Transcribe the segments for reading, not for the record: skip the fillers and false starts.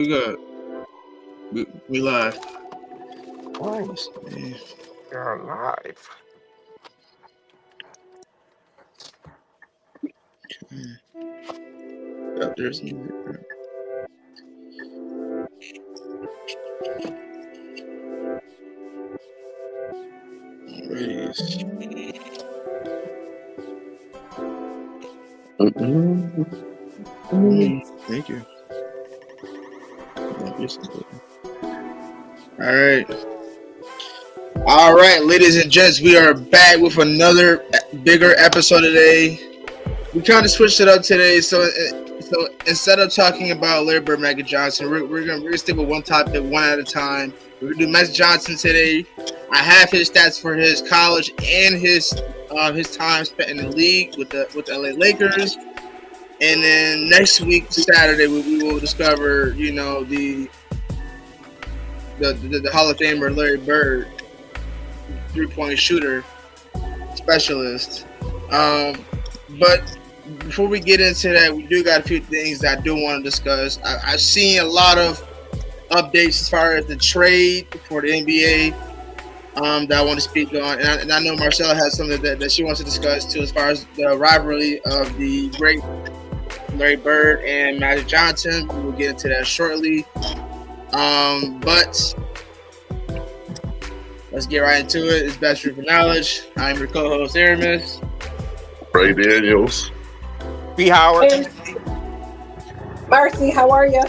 We got we live. Oh, Let's see. you're alive. Oh, there's music. Raise. Thank you. All right. All right, ladies and gents, we are back with another bigger episode today. We kind of switched it up today, so instead of talking about Larry Bird, Magic Johnson, we're gonna stick with one topic, one at a time. We're gonna do Magic Johnson today. I have his stats for his college and his time spent in the league with the LA Lakers. And then next week, Saturday, we will discover, the Hall of Famer Larry Bird, 3-point shooter specialist. But before we get into that, we do got a few things that I do want to discuss. I've seen a lot of updates as far as the trade for the NBA that I want to speak on. And I know Marcella has something that she wants to discuss too, as far as the rivalry of the great Larry Bird and Magic Johnson. We will get into that shortly. But let's get right into it. It's Best Street for Knowledge. I'm your co-host, Aramis. Ray Daniels. B. Howard. Hey, Marcy, how are you?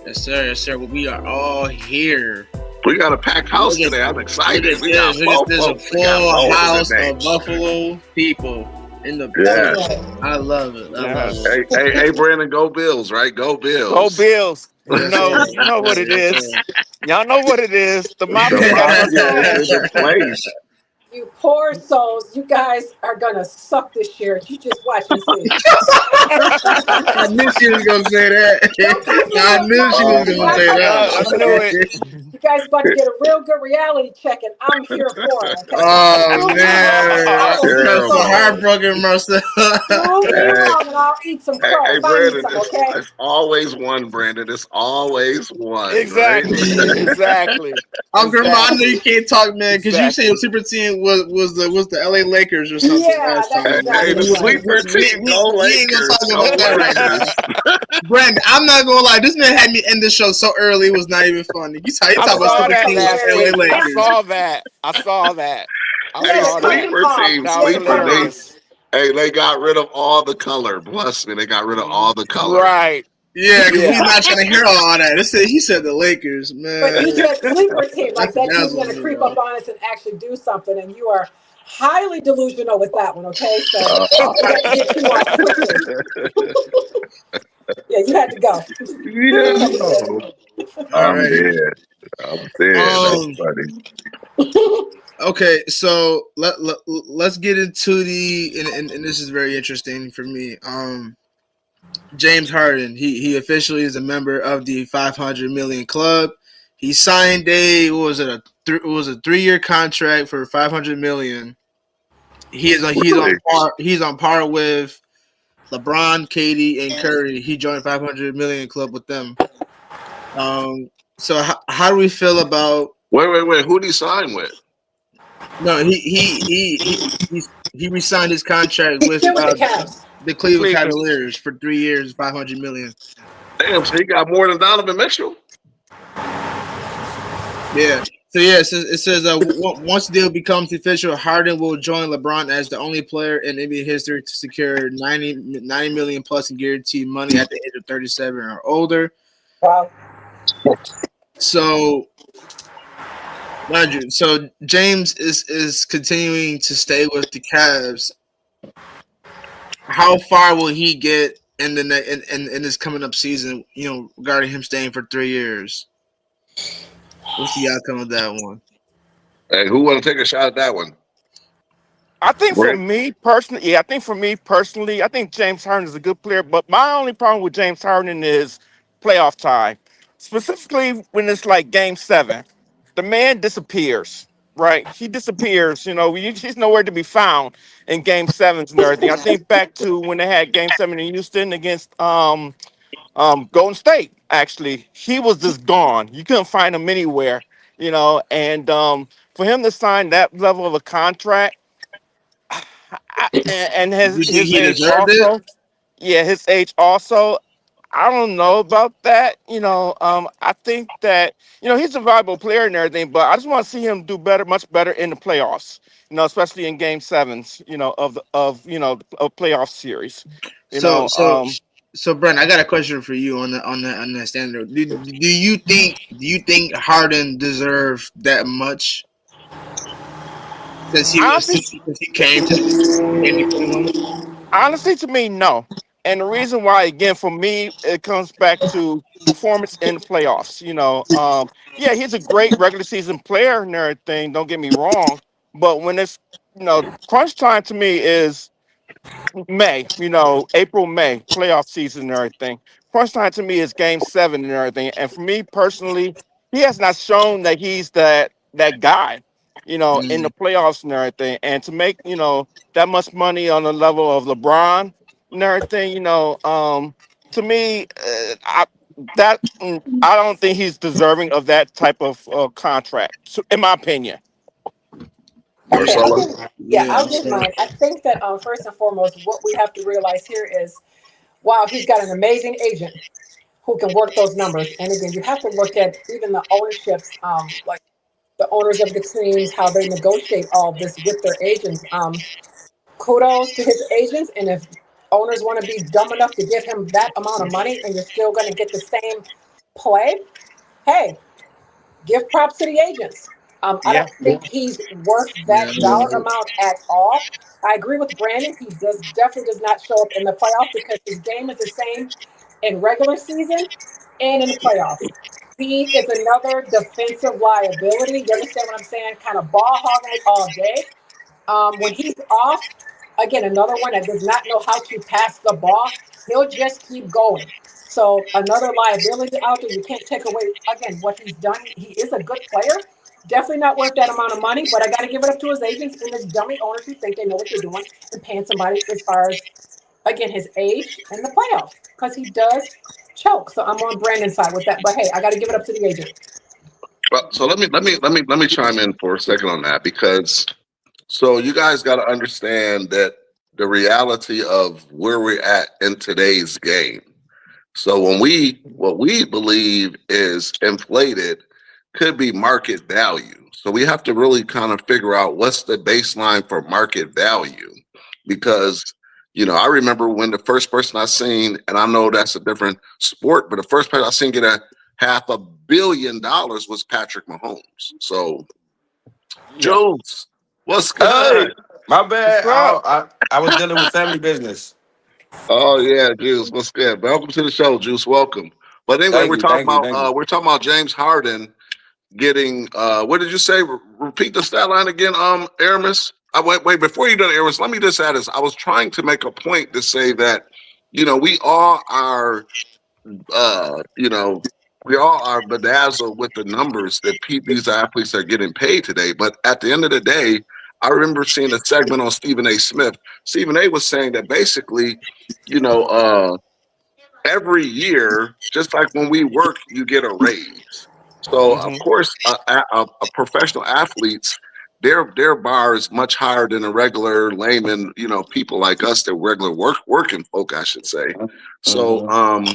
Yes, sir. Yes, sir. Well, we are all here. We got a packed house today. I'm excited. We got There's a full house of Buffalo people in the building. I love it. I love it. Hey, Brandon, go Bills, right? Go Bills. Go Bills. You know what it is. Y'all know what it is. The mafia. is in place. You poor souls. You guys are going to suck this year. You just watch and see. I knew she was going to say that. I knew she was going to say that. I knew it. You guys about to get a real good reality check, and I'm here for it. Okay? Oh, man. I'm so heartbroken, Marcel. Move me along, and I'll eat some crow. Hey, Find Brandon, me some, okay? it's always one, Brandon. It's always one. Exactly. Right? Exactly. Grandma, I know you can't talk, man, because you said your super team was the LA Lakers or something. Yeah, that's Hey, the exactly sleeper team, go we ain't gonna Lakers. talk about that right now. Brandon, I'm not gonna lie, this man had me end the show so early it was not even funny. You talk I about saw super that team last with LA week. I Lakers. saw that. Hey, saw that. sleeper team, That was sleeper team. hilarious. Hey, they got rid of all the color. Bless me, they got rid of all the color. Right. Yeah, because he's not trying to hear all that. He said the Lakers, man. But you said sleeper team, like that team's going to creep up on us and actually do something, and you are highly delusional with that one, okay? So I got to get you off quickly. Yeah, you had to go. I'm dead. That's funny. Okay, so let's get into and this is very interesting for me. James Harden, he officially is a member of the 500 million club. He signed a 3-year contract for 500 million. He's on par with LeBron, KD, and Curry. He joined 500 million club with them. So how do we feel about? Wait. Who did he sign with? No, he re-signed his contract with the Cleveland Cavaliers for 3 years, 500 million. Damn, so he got more than Donovan Mitchell. Yeah. So it says once the deal becomes official, Harden will join LeBron as the only player in NBA history to secure 90 million plus in guaranteed money at the age of 37 or older. Wow. So James is continuing to stay with the Cavs. How far will he get in in this coming up season? Regarding him staying for 3 years. What's the outcome of that one? Hey, who want to take a shot at that one? I think for me personally, I think James Harden is a good player, but my only problem with James Harden is playoff time. Specifically when it's like game 7. The man disappears, right? He disappears, he's nowhere to be found in game 7s and everything. I think back to when they had game 7 in Houston against Golden State, actually, he was just gone. You couldn't find him anywhere, and for him to sign that level of a contract, and Do you think his he age deserved it? also, yeah, his age also. I don't know about that. I think that he's a valuable player and everything, but I just want to see him do better, much better in the playoffs. Especially in Game Sevens. Of playoff series. You So know, so um, so Brent, I got a question for you on that standard. Do you think Harden deserved that much since he was honestly, since he came to Cleveland? honestly, to me, no. And the reason why, again, for me, it comes back to performance in the playoffs. Yeah, he's a great regular season player and everything. Don't get me wrong, but when it's crunch time to me is May, April, May, playoff season and everything. Crunch time to me is Game 7 and everything. And for me personally, he has not shown that he's that guy, in the Mm. playoffs and everything. And to make that much money on the level of LeBron and everything, to me, I don't think he's deserving of that type of contract, so, in my opinion. Okay, I'll Marcella. give. Yeah, Yeah. I'll give So, mine. I think that first and foremost, what we have to realize here is, wow, he's got an amazing agent who can work those numbers. And again, you have to look at even the ownerships, like the owners of the teams, how they negotiate all this with their agents. Kudos to his agents, and if owners want to be dumb enough to give him that amount of money, and you're still going to get the same play, hey, give props to the agents. I Yeah. don't think he's worth yeah. that dollar amount at all. I agree with Brandon. He definitely does not show up in the playoffs because his game is the same in regular season and in the playoffs. He is another defensive liability. You understand what I'm saying? Kind of ball hogging it all day. When he's off, again, another one that does not know how to pass the ball, he'll just keep going. So another liability out there. You can't take away again what he's done. He is a good player. Definitely not worth that amount of money, but I got to give it up to his agents and his dummy owners who think they know what they're doing and paying somebody as far as again his age and the playoffs because he does choke. So I'm on Brandon's side with that. But hey, I got to give it up to the agent. Well, so let me chime in for a second on that because so you guys got to understand that the reality of where we're at in today's game. So what we believe is inflated could be market value. So we have to really kind of figure out what's the baseline for market value because I remember when the first person I seen, and I know that's a different sport, but the first person I seen get a $500 million was Patrick Mahomes. So Yeah. Jones, what's Hey, good? my What's bad. up? I was dealing with family business. Oh yeah, Juice, what's good? Welcome to the show, Juice. Welcome. But anyway, Thank you, thank you, thank you. we're talking about James Harden getting what did you say? Repeat the stat line again, Aramis. I wait before you do it, Aramis, let me just add this. I was trying to make a point to say that, we all are you know, we all are bedazzled with the numbers that these athletes are getting paid today. But at the end of the day, I remember seeing a segment on Stephen A. Smith. Stephen A. was saying that basically, you know, uh, every year, just like when we work, you get a raise. So of Hmm. course, a professional athletes, their bar is much higher than a regular layman, people like us, that regular working folk, I should say. So Hmm.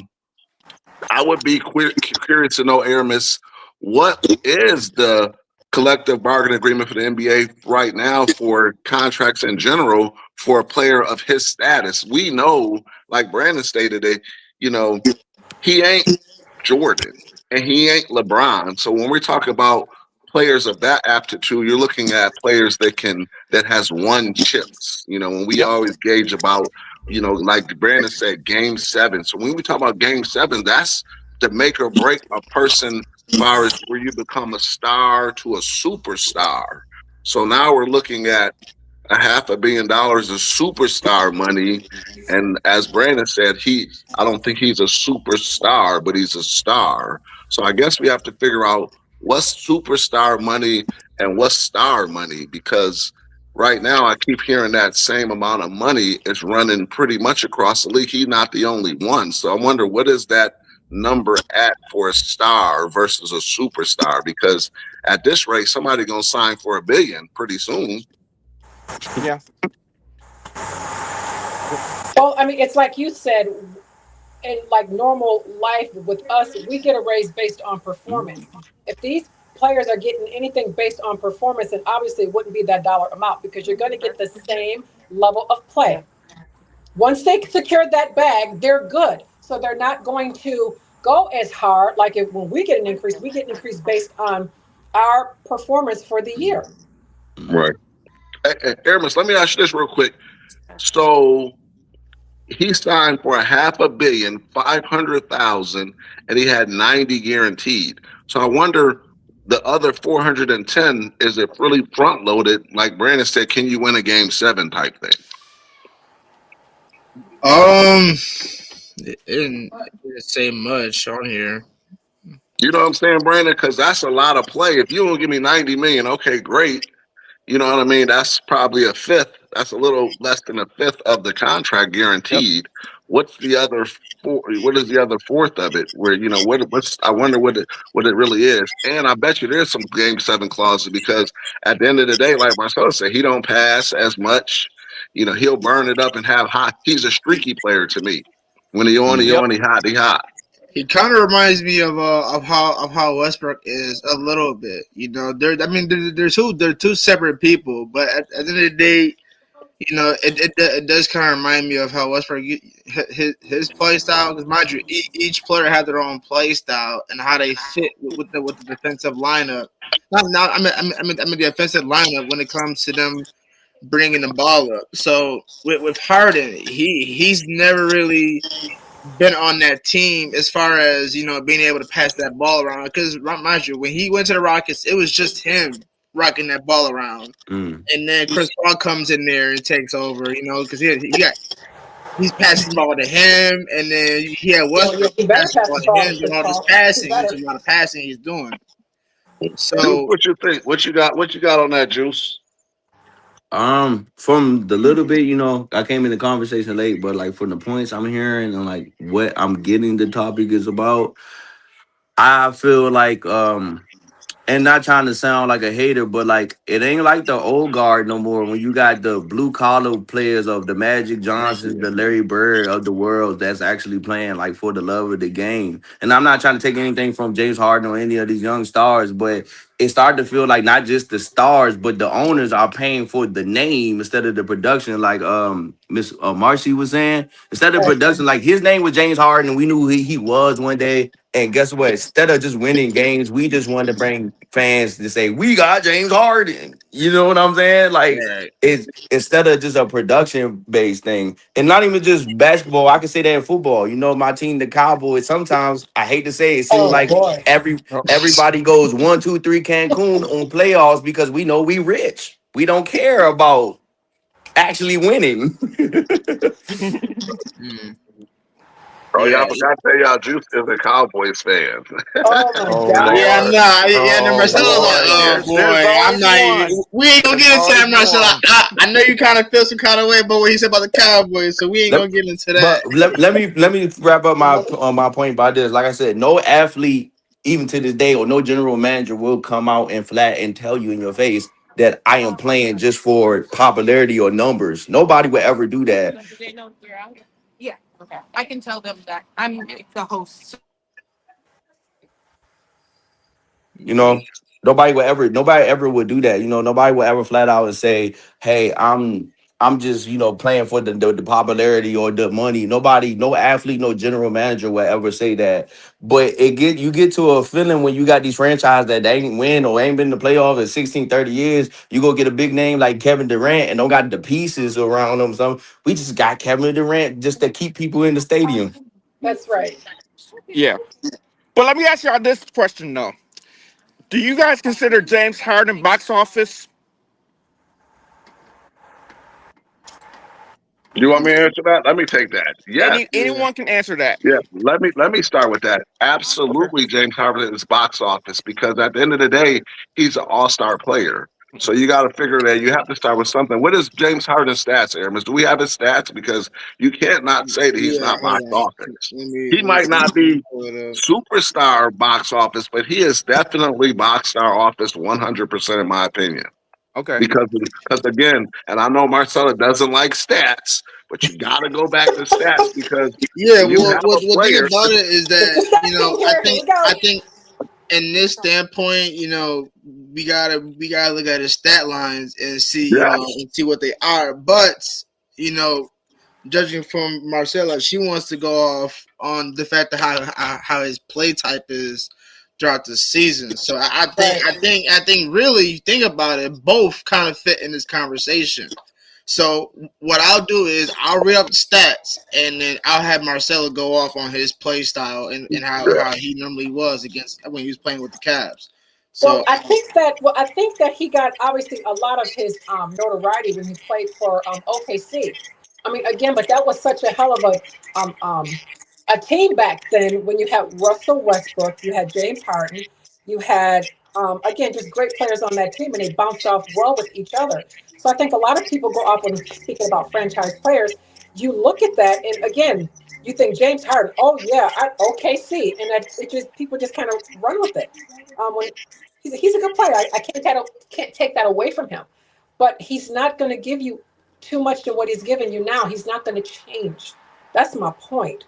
I would be curious to know, Aramis, what is the collective bargaining agreement for the NBA right now for contracts in general for a player of his status? We know, like Brandon stated, that you know he ain't Jordan and he ain't LeBron. So when we talk about players of that aptitude, you're looking at players that has won chips. When we Yep. always gauge about, like Brandon said, Game 7. So when we talk about Game 7, that's to make or break a person as far as where you become a star to a superstar. So now we're looking at $500 million of superstar money. And as Brandon said, I don't think he's a superstar, but he's a star. So I guess we have to figure out what's superstar money and what's star money because right now I keep hearing that same amount of money is running pretty much across the league. He's not the only one. So I wonder what is that number at for a star versus a superstar? Because at this rate, somebody gonna sign for $1 billion pretty soon. Yeah. Well, I mean, it's like you said, in like normal life with us, we get a raise based on performance. If these players are getting anything based on performance, then obviously it wouldn't be that dollar amount because you're going to get the same level of play. Once they secure that bag, they're good. So they're not going to go as hard. Like if when we get an increase, we get an increase based on our performance for the year. Right. Hey, Aramis, let me ask you this real quick. So he signed for $500 million, 500,000, and he had 90 guaranteed. So I wonder the other 410, is it really front loaded? Like Brandon said, can you win a game 7 type thing? It didn't say much on here. You know what I'm saying, Brandon? Because that's a lot of play. If you don't give me 90 million, okay, great. You know what I mean? That's probably a fifth. That's a little less than a fifth of the contract Yep. guaranteed. What's the other four? What is the other fourth of it? Where what's? I wonder what it really is. And I bet you there's some game 7 clauses because at the end of the day, like Marcelo said, he don't pass as much. He'll burn it up and have hot. He's a streaky player to me. When he on, he Yep. on, he hot, he hot. He kind of reminds me of how Westbrook is a little bit. They're two separate people, but at the end of the day, it does kind of remind me of how Westbrook his play style. Because mind you, each player had their own play style and how they fit with the defensive lineup. Not I mean the offensive lineup when it comes to them bringing the ball up. So with Harden, he's never really been on that team as far as being able to pass that ball around. Because mind you, when he went to the Rockets, it was just him rocking that ball around, and then Chris Paul comes in there and takes over. Because he's passing the ball to him, and then he had Westbrook You better passing the pass ball the to ball him, to doing Chris all this Paul. You passing. There's better. a lot of passing he's doing. Juice, So what you think? What you got? What you got on that, Juice? From the little bit, I came in the conversation late, but like from the points I'm hearing and like what I'm getting the topic is about, I feel like and not trying to sound like a hater, but like it ain't like the old guard no more. When you got the blue collar players of the Magic thank Johnsons, you. the Larry Bird of the world that's actually playing like for the love of the game. And I'm not trying to take anything from James Harden or any of these young stars, but it started to feel like not just the stars, but the owners are paying for the name instead of the production. Like Miss Marcy was saying, instead of Right. production, like his name was James Harden, and we knew who he was one day. And guess what? Instead of just winning games, we just wanted to bring fans to say, we got James Harden. You know what I'm saying? Like, Right. it's instead of just a production based thing. And not even just basketball, I can say that in football. My team, the Cowboys, sometimes I hate to say it seems Oh like boy. everybody goes 1, 2, 3 Cancun on playoffs because we know we rich. We don't care about actually winning. Mm. Oh, Yeah. y'all forgot to tell y'all Juice is a Cowboys fan. Oh my Oh Yeah, God. Lord. nah, yeah, no, Oh Marcelo's like, Lord. oh There's boy, I'm always not even. one. We ain't gonna There's get into always that, Marcelo. one. I know you kind of feel some kind of way about what he said about the Cowboys, so we ain't gonna get into that. Let me wrap up my point by this. Like I said, no athlete, even to this day, or no general manager will come out and flat and tell you in your face that I am playing just for popularity or numbers. Nobody would ever do that. You Yeah. know, nobody ever would do that. Nobody would ever flat out and say, "Hey, I'm just playing for the popularity or the money." Nobody, no athlete, no general manager will ever say that. But you get to a feeling when you got these franchises that they ain't win or ain't been in the playoffs in 16, 30 years. You go get a big name like Kevin Durant and don't got the pieces around them. We just got Kevin Durant just to keep people in the stadium. That's right. Yeah. But let me ask y'all this question though. Do you guys consider James Harden box office? You want me to answer that? Let me take that. Yes. Yeah. Anyone can answer that. Yeah, let me start with that. Okay. Absolutely, James Harden is box office because at the end of the day, he's an all-star player. So you got to figure that you have to start with something. What is James Harden's stats, Aramis? Do we have his stats? Because you can't not say that he's Yeah, not hold box on. office. Let He me might not be pull it up. superstar box office, but he is definitely box star office 100% in my opinion. Okay. Because again, and I know Marcella doesn't like stats, but you got to go back to stats because Yeah, when you well, have a what thing player, about it is It's that the stat king here. Here we go. I think in this standpoint, we gotta look at his stat lines and see, yes, and see what they are. But you know, judging from Marcella, she wants to go off on the fact that how his play type is throughout the season. So I think really, you think about it, both kind of fit in this conversation. So what I'll do is I'll read up the stats and then I'll have Marcelo go off on his play style and how he normally was against when he was playing with the Cavs. Well, So I think that he got obviously a lot of his notoriety when he played for OKC. I mean, again, but that was such a hell of a team back then. When you had Russell Westbrook, you had James Harden, you had again just great players on that team, and they bounced off well with each other. So I think a lot of people go off when speaking about franchise players. You look at that, and again, you think James Harden. Oh yeah, OKC, and that it just people just kind of run with it. When he's a good player. I can't take that away from him, but he's not going to give you too much to what he's giving you now. He's not going to change. That's my point.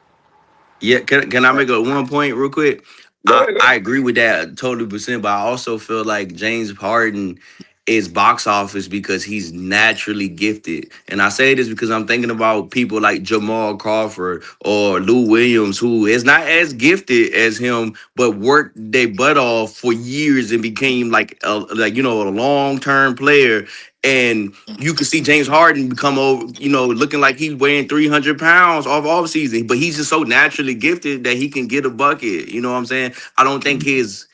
Yeah, can I make a one point real quick? go I ahead. agree with that totally percent, but I also feel like James Harden is box office because he's naturally gifted. And I say this because I'm thinking about people like Jamal Crawford or Lou Williams, who is not as gifted as him, but worked their butt off for years and became a long term player. And you could see James Harden become over, looking like he's weighing 300 pounds off season, but he's just so naturally gifted that he can get a bucket. You know what I'm saying? I don't think his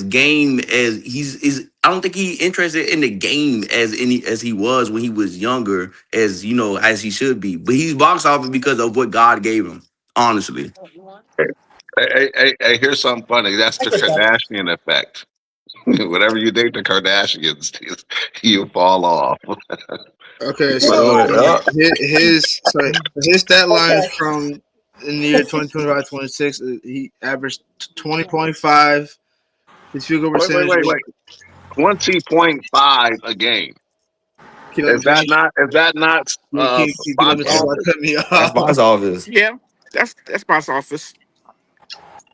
game as I don't think he interested in the game as he was when he was younger, as he should be. But he's box office because of what God gave him, honestly. Hey, here's something funny. That's the Thank you, Seth. Kardashian effect. Whatever you date the Kardashians, you fall off. okay, You But know so what? his stat lines Okay. from in the year 2025-26, he averaged 20.5. His field goal percentage was. wait. 20.5 a game. Can you let me finish? Is that not Can you let box me finish Yeah, without office? cutting me that's off? box office. Yeah, that's box office.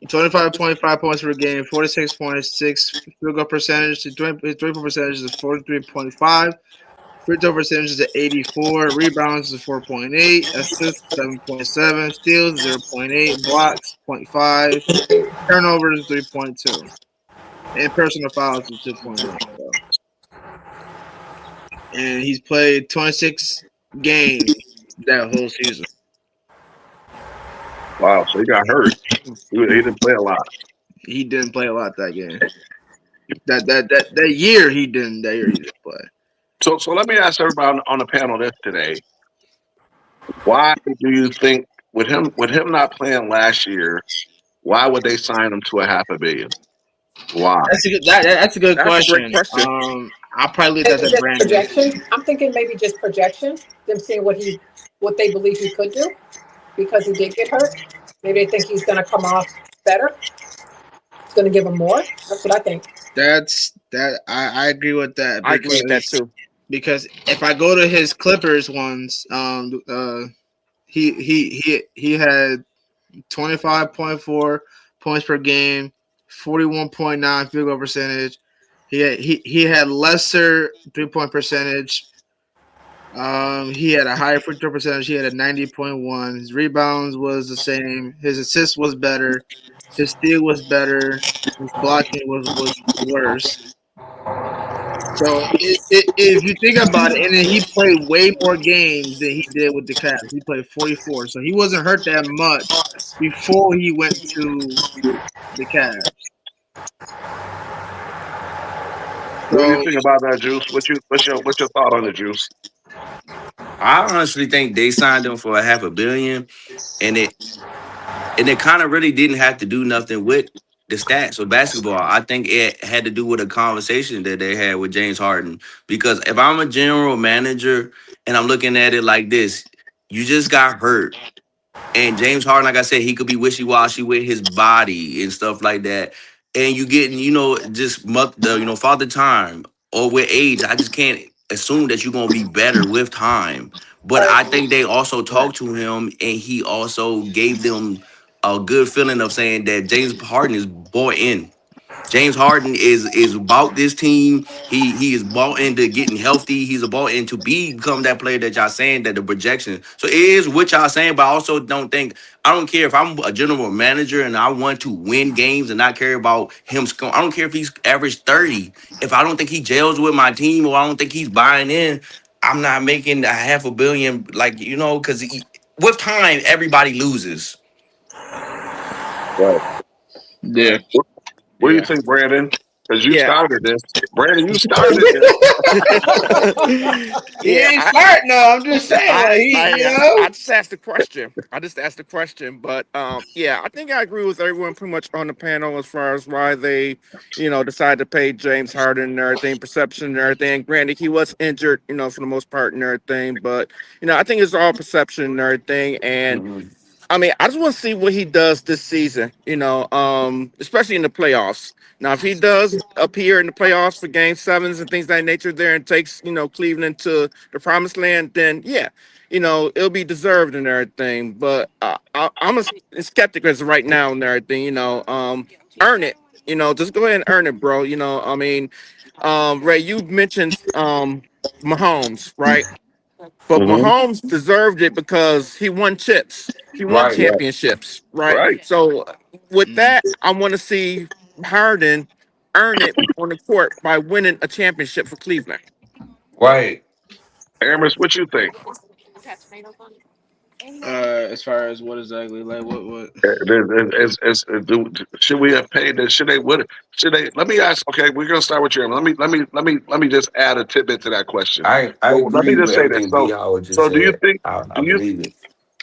25.5 points per game, 46.6 field goal percentage. His three-point percentage is 43.5. Free throw percentage is at 84. Rebounds is 4.8. Assists 7.7. Steals 0.8. Blocks 0.5. Turnovers 3.2. And personal fouls is 2.1. So. And he's played 26 games that whole season. Wow, so he got hurt. He didn't play a lot. He didn't play a lot that game. That year he didn't. That year he didn't play. So let me ask everybody on the panel this today. Why do you think with him not playing last year, why would they sign him to a half a billion? Why? That's a good That's a great question. question. I'll probably leave that Maybe to just Brandon. projection. I'm thinking maybe just projection. Them seeing what they believe he could do because he did get hurt. Maybe they think he's going to come off better. It's going to give him more. That's what I think. I agree with that I agree with that too. because if I go to his Clippers ones, he had 25.4 points per game, 41.9 field goal percentage. He had lesser 3-point percentage. He had a higher free throw percentage. He had a 90.1. His rebounds was the same. His assist was better. His steal was better. His blocking was worse. So if you think about it, and then he played way more games than he did with the Cavs. He played 44, so he wasn't hurt that much before he went to the Cavs. What do you So think about that, Juice? What's your thought on the Juice? I honestly think they signed him for a half a billion, and it kind of really didn't have to do nothing with the stats of basketball. I think it had to do with a conversation that they had with James Harden. Because if I'm a general manager and I'm looking at it like this, you just got hurt. And James Harden, like I said, he could be wishy washy with his body and stuff like that. And you getting, just father time or with age. I just can't assume that you're gonna be better with time. But I think they also Right. talked to him, and he also gave them a good feeling of saying that James Harden is bought in. James Harden is about this team. He is bought into getting healthy. He's bought into become that player that y'all saying that the projection. So it is what y'all saying, but I also I don't care if I'm a general manager and I want to win games and not care about him scoring. I don't care if he's average 30. If I don't think he gels with my team or I don't think he's buying in, I'm not making a half a billion, because with time everybody loses. Right. Yeah. What do you Yeah. think, Brandon? Because you Yeah. started this. Brandon, you started this. He Yeah, ain't smart. No, I'm just saying. Like I just asked the question. I just asked the question, but yeah, I think I agree with everyone pretty much on the panel as far as why they, decided to pay James Harden and everything, perception and everything. Granted, he was injured, for the most part and everything, but I think it's all perception and everything. And Mhm. I mean, I just want to see what he does this season, especially in the playoffs. Now, if he does appear in the playoffs for game sevens and things of that nature there and takes, Cleveland to the promised land, then yeah, it'll be deserved and everything. But I'm a skeptic as of right now and everything, earn it, just go ahead and earn it, bro. I mean, Ray, you mentioned Mahomes, right? But Hmm. Mahomes deserved it because he won chips. He won Right. Right. championships, right? Right. So with mm, that, I want to see Harden earn it on the court by winning a championship for Cleveland. Right. Aramis, what you think? as far as what exactly, like what? Should we have paid this? Should they? What should they? Let me ask. Okay, we're gonna start with you. Let me just add a tidbit to that question. I So let me agree with just say this. everything B So, Howard just so do you said. think? I Do you believe it.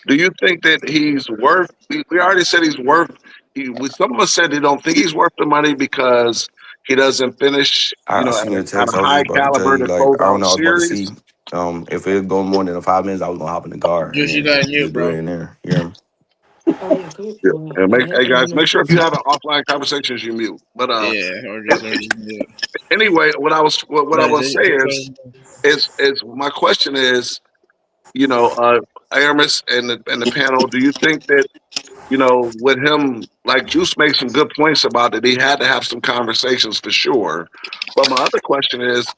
do you think that he's worth? We already said he's worth. Some of us said they don't think he's worth the money because he doesn't finish. I At seen a, your at a text. I was just high about to tell caliber you, to like, close I don't out know. I was about to see series. if it go more than 5 minutes, I was gonna hop in the car and Juice, you then got mute, just do bro. it in there. You hear me? Yeah. And hey guys, make sure if you have an offline conversations, you mute. But Yeah, or just mute. anyway, what I But was saying is my question is, you know, Aramis and the panel, do you think that, with him, like Juice made some good points about it, he had to have some conversations for sure. But my other question is,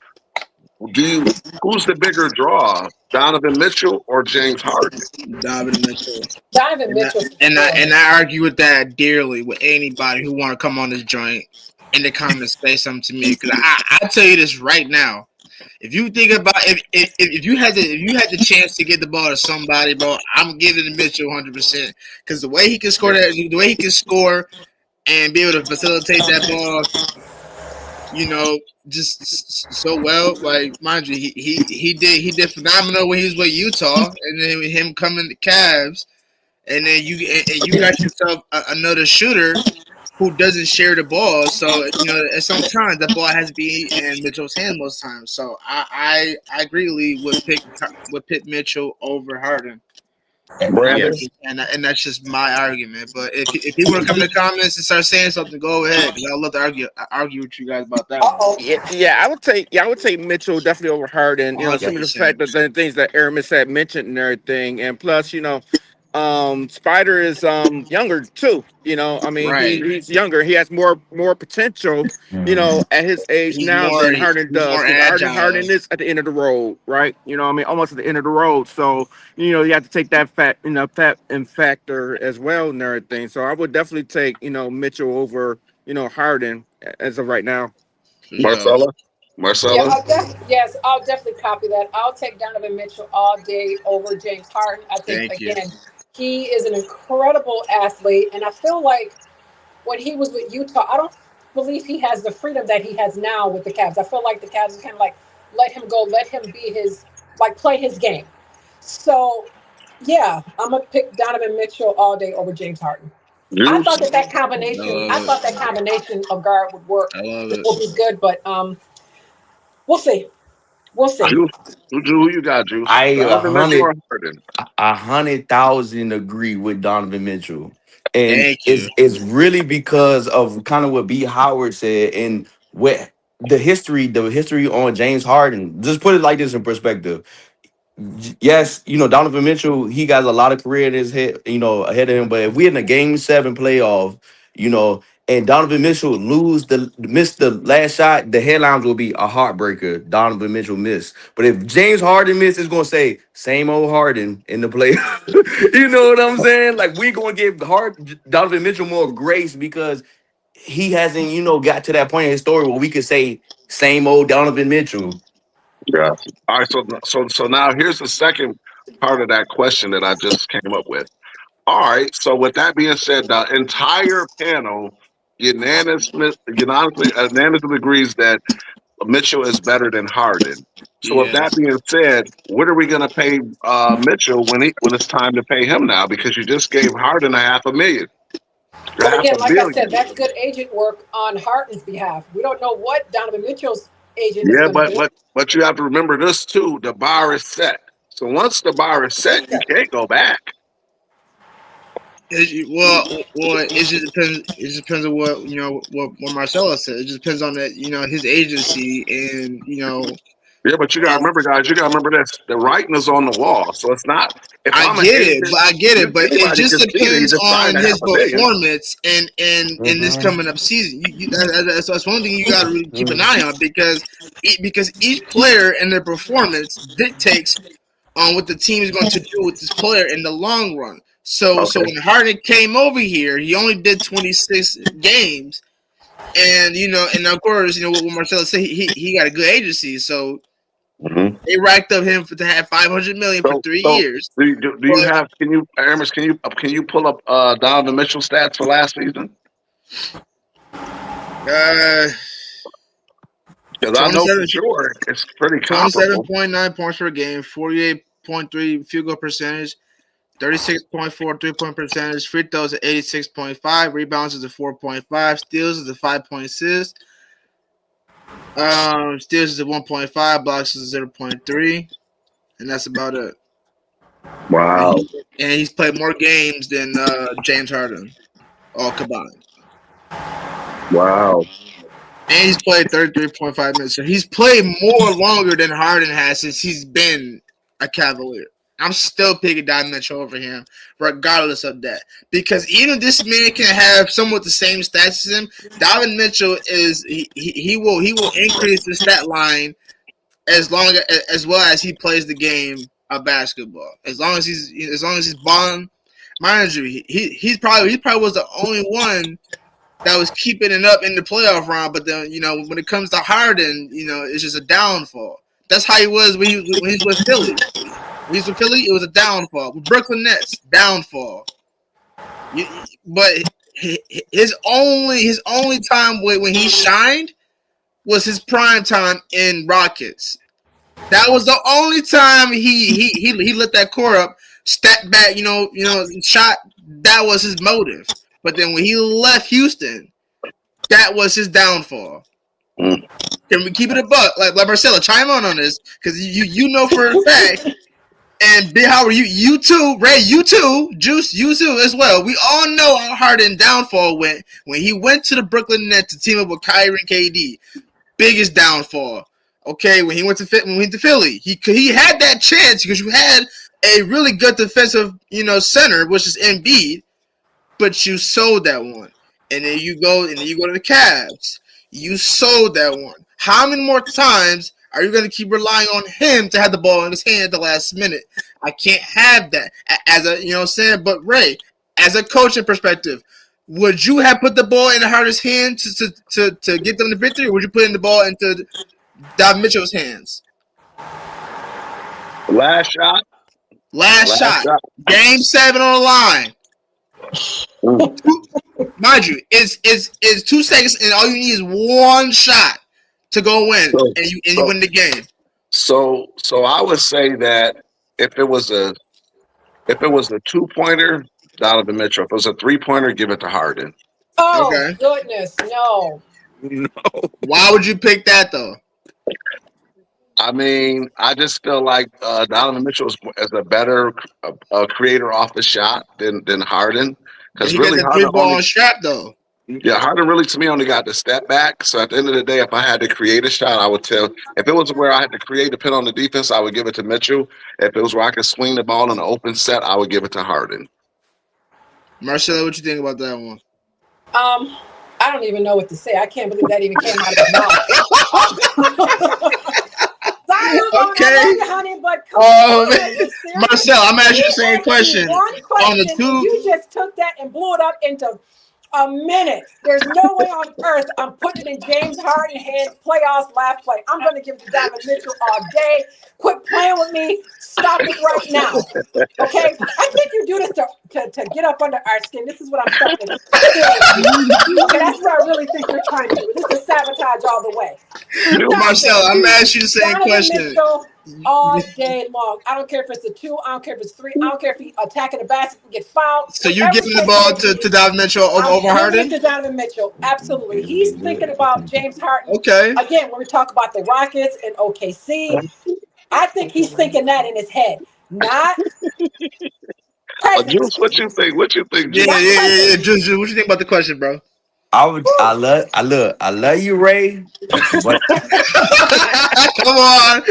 who's the bigger draw, Donovan Mitchell or James Harden? Donovan Mitchell. Donovan And I, Mitchell for and I sure. and I argue with that dearly with anybody who want to come on this joint in the comments say something to me because I tell you this right now. If you think about if you had the chance to get the ball to somebody, bro, I'm giving it to Mitchell 100% because the way he can score the way he can score and be able to facilitate that ball, you know, just so well. Like mind you, he did phenomenal when he was with Utah, and then with him coming to Cavs, and then you got yourself another shooter who doesn't share the ball. So at sometimes the ball has to be in Mitchell's hand most times. So I greatly would pick Mitchell over Harden. And Brandon? that's just my argument. But if people want to come in the comments and start saying something, go ahead because I'd love to argue with you guys about that Uh one. oh. Yeah, I would take Mitchell definitely over Harden. one hundred Simply the percent. fact that the things that Aramis had mentioned and everything, and plus, Spider is younger too. I mean, Right. he's younger. He has more potential. Mhm. At his age He's now more than Harden he's does, more because agile. Harden is at the end of the road, right? I mean, almost at the end of the road. So you have to take that fact, that in factor as well and everything. So I would definitely take Mitchell over Harden as of right now. For sure. Marcella? Yeah, Marcella? yes, I'll definitely copy that. I'll take Donovan Mitchell all day over James Harden. I think Thank you. again, he is an incredible athlete, and I feel like when he was with Utah, I don't believe he has the freedom that he has now with the Cavs. I feel like the Cavs kind of like let him go, let him be his play his game. So yeah, I'm gonna pick Donovan Mitchell all day over James Harden. I Juice. thought that combination. I thought that combination of guard would work. I love It it. will be good, but we'll see. We'll see. Juice. Who you got, Juice? I a Donovan Mitchell or hundred Harden? 100,000 agree with Donovan Mitchell, and Thank you. it's really because of kind of what B Howard said and what the history on James Harden. Just put it like this in perspective. Yes, Donovan Mitchell, he got a lot of career in his head, ahead of him. But if we're in a game 7 playoff, and Donovan Mitchell missed the last shot, the headlines will be a heartbreaker. Donovan Mitchell missed. But if James Harden missed, it's gonna say same old Harden in the play. You know what I'm saying? Like we gonna give Donovan Mitchell more grace because he hasn't, got to that point in his story where we could say same old Donovan Mitchell. Yeah. All right. So now here's the second part of that question that I just came up with. All right. So with that being said, the entire panel unanimously agrees that Mitchell is better than Harden. So with Yeah. that being said, what are we going to pay Mitchell when it's time to pay him now? Because you just gave Harden a half a million, But half again, a like I said, billion. that's good agent work on Harden's behalf. We don't know what Donovan Mitchell's agent is Yeah, going to but do. but but you have to remember this too. The bar is set. So once the bar is set, you can't go back. It just depends. It just depends on what Marcelo said. It just depends on that his agency and Yeah, but you gotta remember, guys. You gotta remember this. The writing is on the wall. So it's not. If I I'm an get it, agent, but it anybody just can see that you depends just signed on a half his a million. performance and in this Mhm. coming up season. That's one thing you got to really keep an eye on because each player and their performance dictates on what the team is going to do with this player in the long run. So Okay. when Harden came over here, he only did 26 games, and and of course what Marcelo said, he got a good agency, so Mm-hmm. they racked up him to have 500 million for So 3 years. do you But have? Can you, Aramis? Can you pull up Donovan Mitchell stats for last season? uh, Because I know for 27, sure it's pretty comparable. 27.9 points per game, 48.3 field goal percentage, 36.4 3-point percentage, free throws at 86.5, rebounds is a 4.5, steals is a 5.6, steals is a 1.5, blocks is a 0.3, and that's about it. And, Wow. he's played more games than James Harden, all combined. Wow. And he's played 33.5 minutes. So he's played more longer than Harden has since he's been a Cavalier. I'm still picking Donovan Mitchell over him, regardless of that. Because even this man can have somewhat the same stats as him. Donovan Mitchell he will increase the stat line as well as he plays the game of basketball. As long as he's balling, mind you, he probably was the only one that was keeping it up in the playoff round. But then when it comes to Harden, it's just a downfall. That's how he was when he was with Philly. When he's with Philly, it was a downfall. With Brooklyn Nets, downfall. But his only time when he shined was his prime time in Rockets. That was the only time he lit that core up, stepped back, shot. That was his motive. But then when he left Houston, that was his downfall. Mm. Can we keep it a buck? Like Marcelo, chime on this because you know for a fact. And Big Howard, you too, Ray, you too, Juice, you too as well. We all know how Harden downfall went when he went to the Brooklyn Nets to team up with Kyrie and KD. Biggest downfall. Okay, when he went to Philly, he had that chance because you had a really good defensive center, which is Embiid, but you sold that one, and then you go to the Cavs. You sold that one. How many more times are you going to keep relying on him to have the ball in his hand at the last minute? I can't have that as a what I'm saying. But Ray, as a coaching perspective, would you have put the ball in the Harden's hand to get them the victory, or would you put in the ball into Donovan Mitchell's hands? Last shot. Last shot. Game 7 on the line. Mind you, it's 2 seconds, and all you need is one shot to go win, and you win the game. So I would say that if it was a 2-pointer, Donovan Mitchell. If it was a 3-pointer, give it to Harden. Oh Okay. goodness, no. No. Why would you pick that though? I mean, I just feel like Donovan Mitchell is a better creator off the shot than Harden. But Because he got really, the Harden three ball only on strap though. yeah, Harden really to me only got the step back. So at the end of the day, if I had to create a shot, I would tell. If it was where I had to create, depend on the defense, I would give it to Mitchell. If it was where I could swing the ball in an open set, I would give it to Harden. Marcelo, what you think about that one? I don't even know what to say. I can't believe that even came out of his mouth. Zion, I love Okay. you, honey, but come on, are you serious? Marcel, I'm asking you the He same asked question. me one On the question, and you just took that and blew it up into a minute. There's no way on earth I'm putting it in James Harden's hands. Playoffs, last play. I'm going to give it to Donovan Mitchell all day. Quit playing with me. Stop it right now. Okay? I think you do this to get up under our skin. This is what I'm starting to feel with you. Okay, that's what I really think you're trying to do. This is sabotage all the way. Marcel, I'm asking you the same Donovan question. Mitchell all day long. I don't care if it's a 2. I don't care if it's 3. I don't care if he attacking the basket and get fouled. So you're giving the ball to Donovan Mitchell over Harden? I'm giving it to Donovan Mitchell. Absolutely. He's thinking about James Harden. Okay. Again, when we talk about the Rockets and OKC, I think he's thinking that in his head. Not present. Juice, what you think? What you think, Juice? Yeah. Juice, what you think about the question, bro? I love you, Ray. But Come on,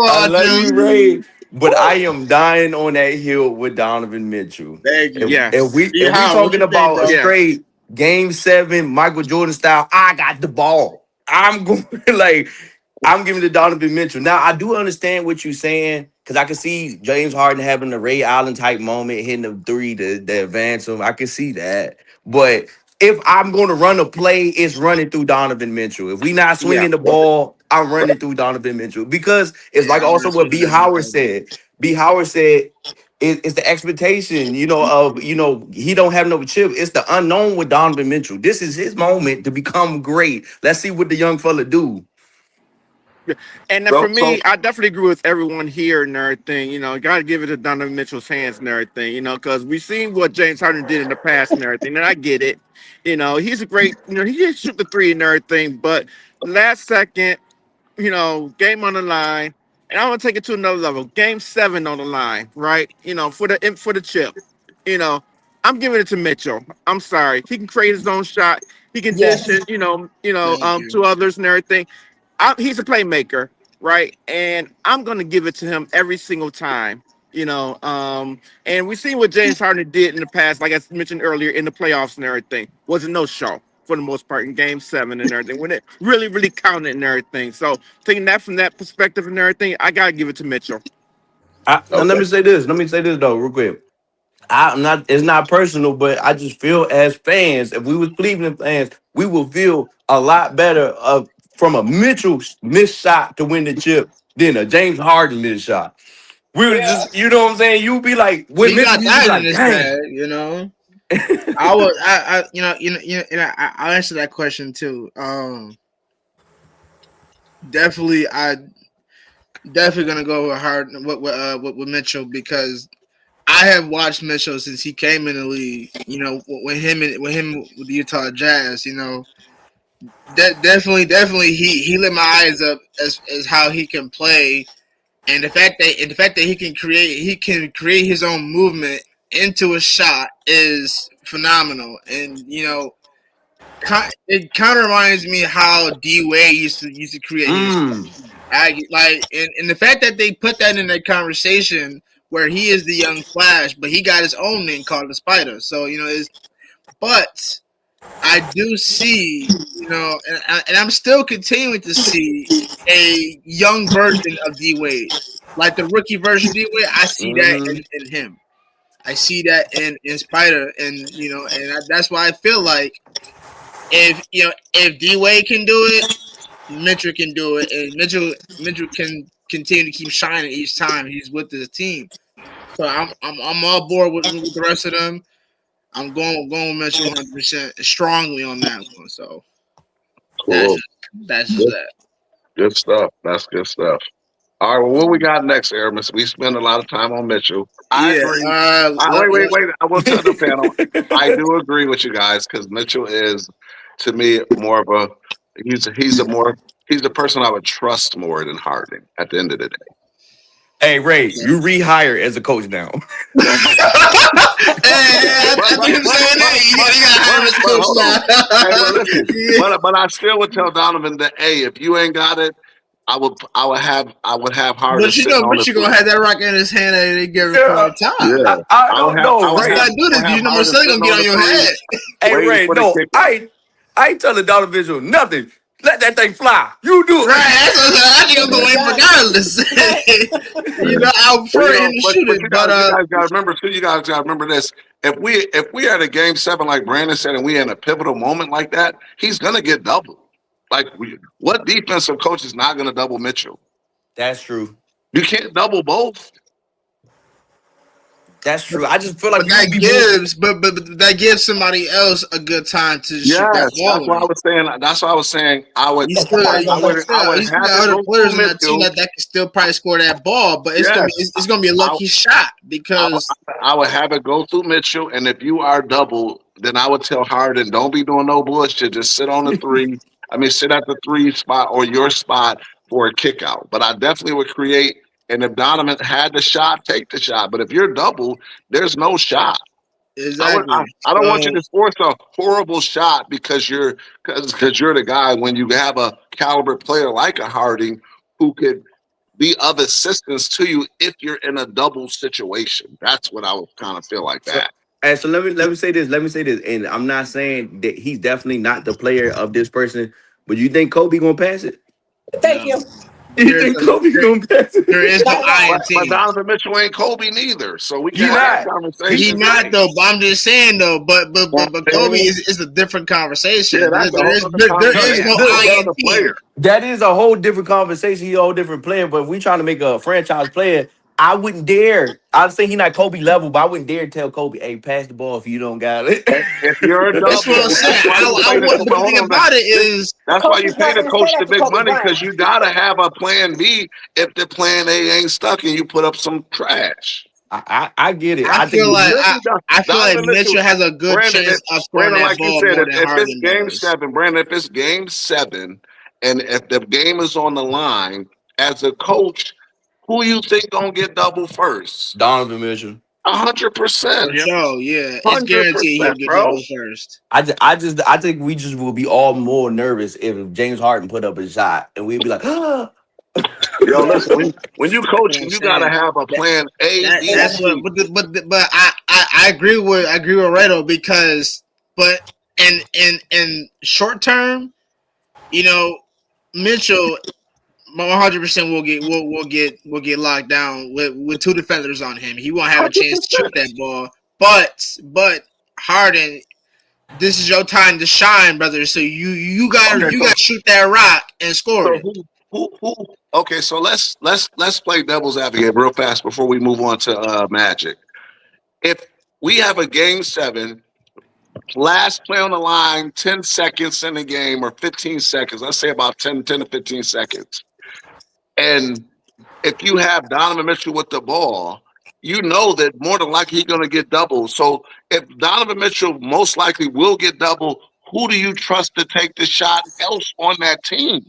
I love Juice. you, Ray. But I am dying on that hill with Donovan Mitchell. Thank you. If we What talking you think, about bro? a straight game 7, Michael Jordan style, I got the ball. I'm going like I'm giving to Donovan Mitchell. Now I do understand what you're saying because I can see James Harden having the Ray Allen type moment, hitting the 3 to advance him. I can see that, but if I'm going to run a play, it's running through Donovan Mitchell. If we not swinging the ball, I'm running through Donovan Mitchell because it's like I'm also not what B. swinging that Howard ball. said. B. Howard said it's the expectation, of he don't have no chip. It's the unknown with Donovan Mitchell. This is his moment to become great. Let's see what the young fella do. And for me, I definitely agree with everyone here and everything. Got to give it to Donovan Mitchell's hands and everything. Because we've seen what James Harden did in the past and everything, and I get it. He's a great. He did shoot the 3 and everything, but last second, game on the line, and I want to take it to another level. Game 7 on the line, right? For the chip. I'm giving it to Mitchell. I'm sorry, he can create his own shot. He can dish Yes. it. To others and everything. He's a playmaker, right? And I'm going to give it to him every single time. And we've seen what James Harden did in the past, like I mentioned earlier, in the playoffs and everything. Wasn't no show for the most part in Game 7 and everything when it really, really counted and everything. So taking that from that perspective and everything, I gotta give it to Mitchell. Now let me say this. Let me say this though, real quick. I'm not. It's not personal, but I just feel as fans, if we was Cleveland fans, we would feel a lot better from a Mitchell missed shot to win the chip than a James Harden missed shot. We would Yeah. just, you know what I'm saying? You'd be like, with We Mitchell, got you'd be that in like, this dang. bag, I would, I'll answer that question too. Definitely, definitely gonna go with with Mitchell because I have watched Mitchell since he came in the league. With him with the Utah Jazz. Definitely he lit my eyes up as how he can play, and the fact that he can create his own movement into a shot is phenomenal. And it kind of reminds me how D Wade used to create his. And the fact that they put that in that conversation where he is the young Flash, but he got his own name called the Spider. So but I do see, and I'm still continuing to see a young version of D Wade, like the rookie version of D Wade. I see that in him. I see that in Spider, and that's why I feel like if D Wade can do it, Mitchell can do it, and Mitchell can continue to keep shining each time he's with his team. So I'm all board with the rest of them. I'm going with Mitchell 100% strongly on that one. So Cool. that's just that. Good stuff. That's good stuff. All right, well, what we got next, Aramis? We spend a lot of time on Mitchell. I Yeah. agree. Wait. I will tell the panel. I do agree with you guys because Mitchell is, to me, more of a he's the person I would trust more than Harding at the end of the day. Hey Ray, you rehire as a coach now. Hey, I think I'm saying that. You got hire as coach hold on. now. Hey, but listen, Yeah. but I still would tell Donovan that, hey, if you ain't got it, I would have Harden But you sitting know, on the Mitchell gonna three. have that rock in his hand at any given Yeah. point in time. Yeah, I don't know, You Ray. gotta do this. You know, Harden Marcelo sitting gonna get on the your three, head. Hey waiting Ray, for the no, kicker. I ain't telling Donovan Mitchell nothing. Let that thing fly. You do it. Right, that's what I think I'm going regardless. You know, I Well, prefer him to but shoot it, you but guys got to remember too. You guys got to remember this. If we had a game 7 like Brandon said, and we had a pivotal moment like that, he's gonna get doubled. Like what defensive coach is not gonna double Mitchell? That's true. You can't double both. That's true. I just feel like but you would be more. but that gives somebody else a good time to shoot that Yes, ball. that's what I was saying. That's what I was saying. I would You still, have got it other go players through on that team Mitchell. that can still probably score that ball, but it's Yes, gonna be a lucky shot because I would have it go through Mitchell, and if you are double, then I would tell Harden, don't be doing no bullshit. Just sit on the three. I mean, sit at the 3 spot or your spot for a kick out. But I definitely would create. And if Donovan had the shot, take the shot. But if you're double, there's no shot. exactly. I don't want you So to force a horrible shot because you're the guy when you have a caliber player like a Harding who could be of assistance to you if you're in a double situation. That's what I would kind of feel like So, that. and so let me say this. Let me say this. And I'm not saying that he's definitely not the player of this person, but you think Kobe gonna pass it? Thank you. You think Kobe gonna pass it? there is no Not at I all. in But team. Donovan Mitchell ain't Kobe neither, so we He can have that not. He conversation. not Right? though, but I'm just saying though. But Kobe is a different conversation. Yeah, that's a whole other There is conversation. no Look, I That's in a team. player. that is a whole different conversation. He's a whole different player. But if we trying to make a franchise player, I wouldn't dare. I'd say he not Kobe level, but I wouldn't dare tell Kobe, "Hey, pass the ball if you don't got it." If you're a That's what I'm double, saying. that's why you pay But the thing about it is, That's why Coach you is pay not the going to say coach the that to big Kobe money Bryant. because you gotta have a plan B if the plan A ain't stuck and you put up some trash. I get it. I I think feel like Donovan Mitchell, Mitchell has a good Brandon, chance of scoring Brandon, that like you ball said, more than if it's Harden game does. 7, Brandon, if it's game 7, and if the game is on the line, as a coach, who you think gonna get double first? Donovan Mitchell. 100%, For sure, yeah, it's guaranteed he'll 100%, get bro. double first. I think we just will be all more nervous if James Harden put up a shot, and we'd be like, Yo, Yeah. listen, when you That's what coaching, I'm you gotta saying. have a plan A, B, That's what, C. but I agree with Redo because, but in short term, you know, Mitchell 100% will get locked down with 2 defenders on him. He won't have a chance to shoot 100%. that ball. But Harden, this is your time to shine, brother. So you got Okay, to shoot that rock and score so it. who? Okay, so let's play devil's advocate real fast before we move on to Magic. If we have a game 7, last play on the line, 10 seconds in the game or 15 seconds, let's say about 10 to 15 seconds, and if you have Donovan Mitchell with the ball, you know that more than likely he's going to get double. So if Donovan Mitchell most likely will get double, who do you trust to take the shot else on that team?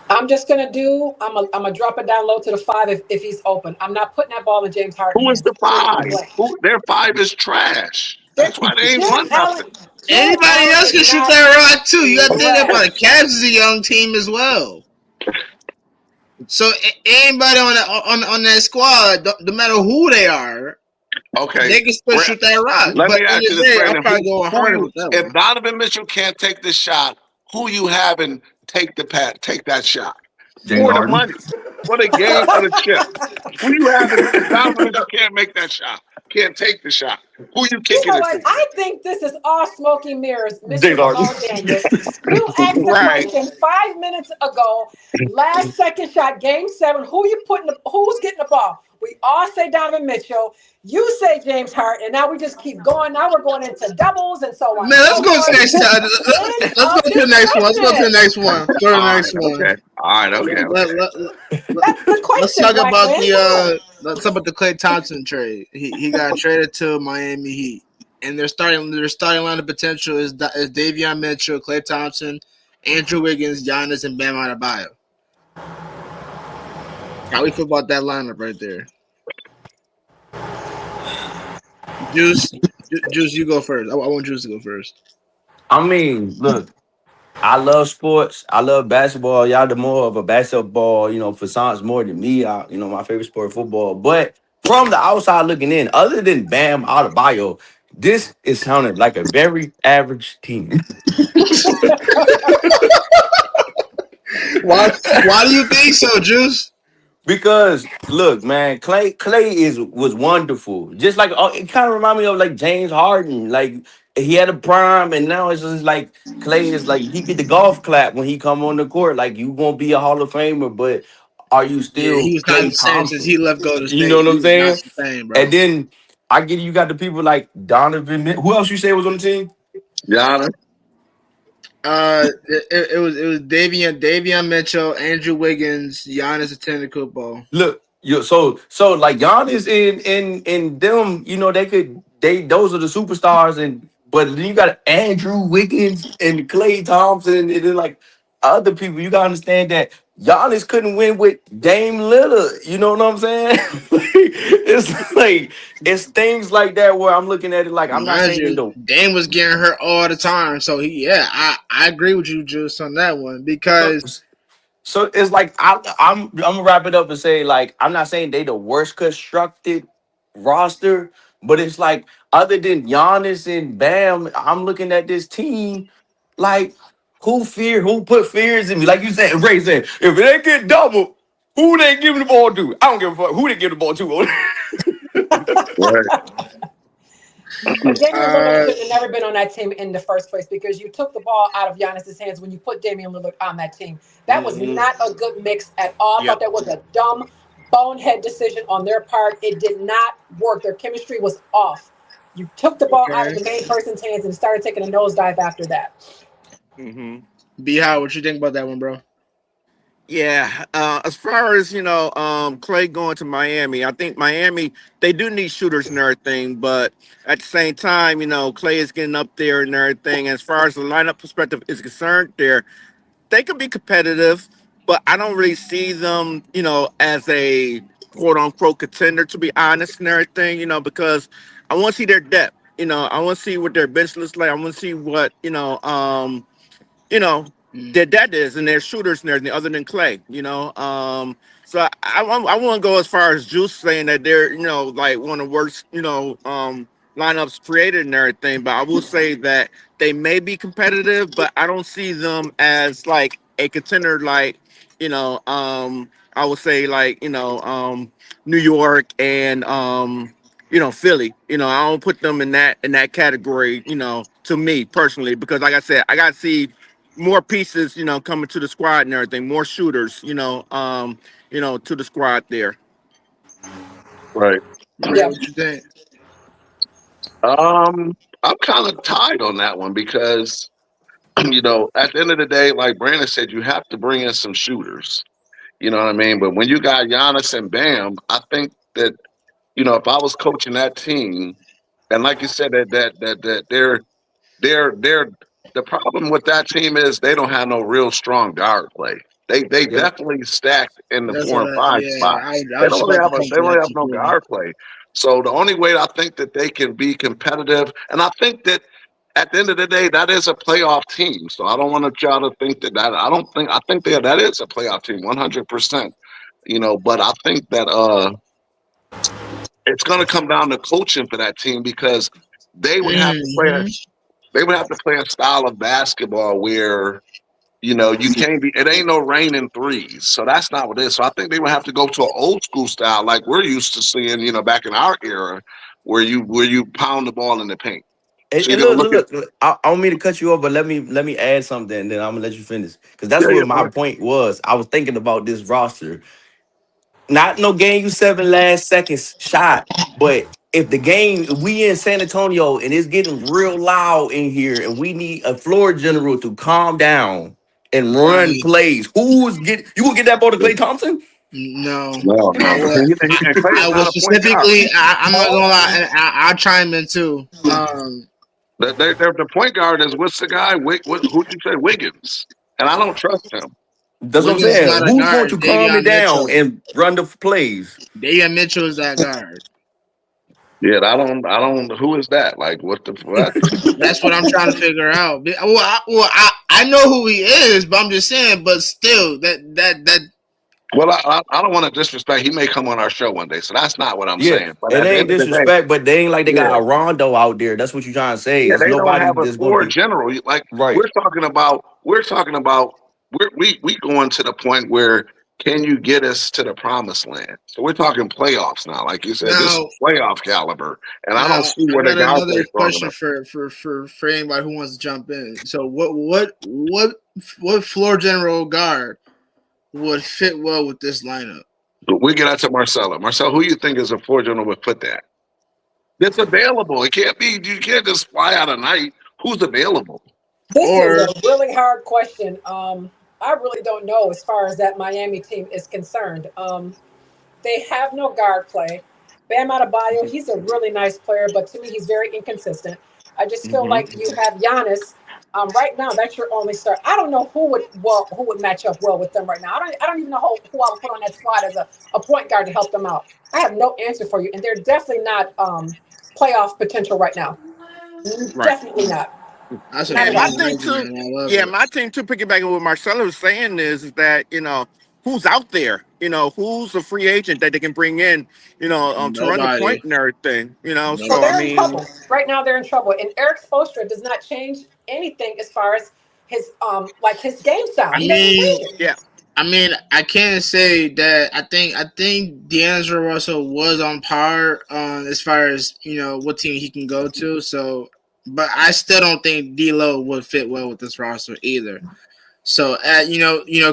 I'm just gonna do. I'm gonna drop it down low to the 5 if he's open. I'm not putting that ball in James Harden's Who is hands. the Period. 5? Point blank. Their 5 is trash. Jared That's why they ain't won Allen. nothing. Jared Anybody Allen else can is shoot not that rock too. You got to think about it. trash. Cavs is a young team as well. So anybody on that squad, no matter who they are, Okay. they can still shoot that rock. Let But me in ask you the this, day, I'll Brandon. probably go harder with that If one. Donovan Mitchell can't take the shot, who you having take that shot James for the Harden. money, for the game, for the chip? Who you having if Donovan Mitchell can't make that shot, can't take the shot? Who you You kicking know it what? to? I think this is all smoky mirrors, Mr. James Harden. Jamal Daniels. You asked the Right. question 5 minutes ago. Last second shot, game 7. Who's getting the ball? We all say Donovan Mitchell. You say James Harden, and now we just keep going. Now we're going into doubles and so on Man, and let's so go to forth. the next. End Let's go of to the next one. Let's go to the discussion. next one. Go to the All right, next one. okay. All right, okay, Let, okay. let, let, That's the let's question, talk Black about man. Boom. let's talk about the Klay Thompson trade. He got traded to Miami Heat, and their starting line of potential is Davion Mitchell, Klay Thompson, Andrew Wiggins, Giannis, and Bam Adebayo. How we feel about that lineup right there? Juice, Juice, you go first. I want Juice to go first. I mean, look, I love sports. I love basketball. Y'all the more of a basketball, for science more than me. My favorite sport, football. But from the outside looking in, other than Bam Adebayo, this is sounding like a very average team. Why do you think so, Juice? Because look, man, Clay was wonderful. Just like it kind of remind me of like James Harden. Like he had a prime, and now it's just like Clay is like he get the golf clap when he come on the court. Like you won't be a Hall of Famer, but are you Yeah, he still was not Clay the same since he Thompson? left Golden You know State. what He I'm was not saying? the same, bro. And then I get you got the people like Donovan. Who else you say was on the team? Giannis. It was Davion Mitchell, Andrew Wiggins, Giannis Antetokounmpo. Look, so like Giannis in them, they those are the superstars, and but then you got Andrew Wiggins and Klay Thompson, and then like other people. You gotta understand that Giannis couldn't win with Dame Lillard. You know what I'm saying? It's things like that where I'm looking at it like I'm not Mind saying they you, don't. Dame was getting hurt all the time. So I agree with you, Juice, on that one So because So it's like I'm gonna wrap it up and say like I'm not saying they the worst constructed roster, but it's like other than Giannis and Bam, I'm looking at this team like who put fears in me? Like you said, Ray said, if they get double, who they giving the ball to? I don't give a fuck who they give the ball to. Right. But Damian Lillard uh, should have never been on that team in the first place because you took the ball out of Giannis's hands when you put Damian Lillard on that team. That was Hmm. not a good mix at all. I thought Yep. that was a dumb, bonehead decision on their part. It did not work. Their chemistry was off. You took the ball out of okay. the main person's hands and started taking a nosedive after that. Hmm. B How, what you think about that one, bro? Yeah. As far as Clay going to Miami, I think Miami they do need shooters and everything, but at the same time, Clay is getting up there and everything. As far as the lineup perspective is concerned, they could be competitive, but I don't really see them, as a quote unquote contender, to be honest, and everything, because I want to see their depth. I want to see what their bench looks like. I want to see what, you know, Mm. that is, and their shooters and everything other than Clay. So I want to go as far as Juice saying that they're, like one of the worst, lineups created and everything. But I will say that they may be competitive, but I don't see them as like a contender, like, I would say like, New York and Philly. I don't put them in that category, to me personally, because like I said, I gotta see more pieces, coming to the squad and everything, more shooters, to the squad there. Right. Ray, Yeah. what you think? I'm kind of tied on that one because at the end of the day, like Brandon said, you have to bring in some shooters. You know what I mean? But when you got Giannis and Bam, I think that if I was coaching that team, and like you said, that they're the problem with that team is they don't have no real strong guard play. They Yep. definitely stacked in the That's 4 what and 5 spot. I They was don't just really about to have come they to don't really that have no conclusion. guard play. So the only way I think that they can be competitive, and I think that at the end of the day, that is a playoff team. So I don't want y'all to think that I don't think I think that is a playoff team, 100%. But I think that it's going to come down to coaching for that team because they would have to play a Hmm. they would have to play a style of basketball where you can't be. It ain't no raining threes, so that's not what it is. So I think they would have to go to an old school style like we're used to seeing, back in our era, where you pound the ball in the paint. So And you're gonna look, look look, at look. I don't mean to cut you off, but let me add something, and then I'm gonna let you finish because that's yeah, what yeah, my go point was. I was thinking about this roster. not no game 7 last seconds shot, but if we in San Antonio and it's getting real loud in here, and we need a floor general to calm down and run Fine. plays, you gonna get that ball to Klay Thompson? No, No, I no. But would. Clay's I not would a point guard. specifically. I'm not gonna lie. I'll chime in too. The point guard is what's the guy? Who did you say? Wiggins. And I don't trust him. That's what I'm Wiggins is saying. not a Who's going guard. to calm it Davion down Mitchell. and run the plays? Davion Mitchell is that guard. Yeah, I don't. Who is that? Like, what the what? That's what I'm trying to figure out. I know who he is, but I'm just saying. But still, that. Well, I don't want to disrespect. He may come on our show one day, so that's not what I'm Yeah, saying. But it at the ain't end of the day, disrespect, but they ain't like they yeah, got a Rondo out there. That's what you're trying to say. yeah, It's they don't nobody have a that's going to floor be general. Like right. we're talking about we going to the point where can you get us to the promised land? So we're talking playoffs now. Like you said, this is Now, playoff caliber, and I don't now see I where the got guys another are strong question enough. for anybody who wants to jump in. So what floor general guard would fit well with this lineup? But we get out to Marcelo. Marcelo, who you think is a floor general would put that? That's available. It can't be. You can't just fly out a night. Who's available? This Or is a really hard question. I really don't know as far as that Miami team is concerned. They have no guard play. Bam Adebayo, he's a really nice player, but to me, he's very inconsistent. I just feel like you have Giannis. Right now, that's your only start. I don't know who would match up well with them right now. I don't even know who I would put on that squad as a point guard to help them out. I have no answer for you, and they're definitely not playoff potential right now. Definitely not. that's a Not And at my all. fine thing too, argument. I love yeah, it. my thing too, piggybacking on what Marcelo was saying is that who's out there, who's a free agent that they can bring in, to run the Nobody. point and everything, So So I they're in Nobody. mean, trouble. Right now they're in trouble. And Eric Spoelstra does not change anything as far as his his game style. I He doesn't mean, change it. yeah, I can't say that. I think D'Angelo Russell was on par as far as what team he can go to. So, but I still don't think D'Lo would fit well with this roster either. So,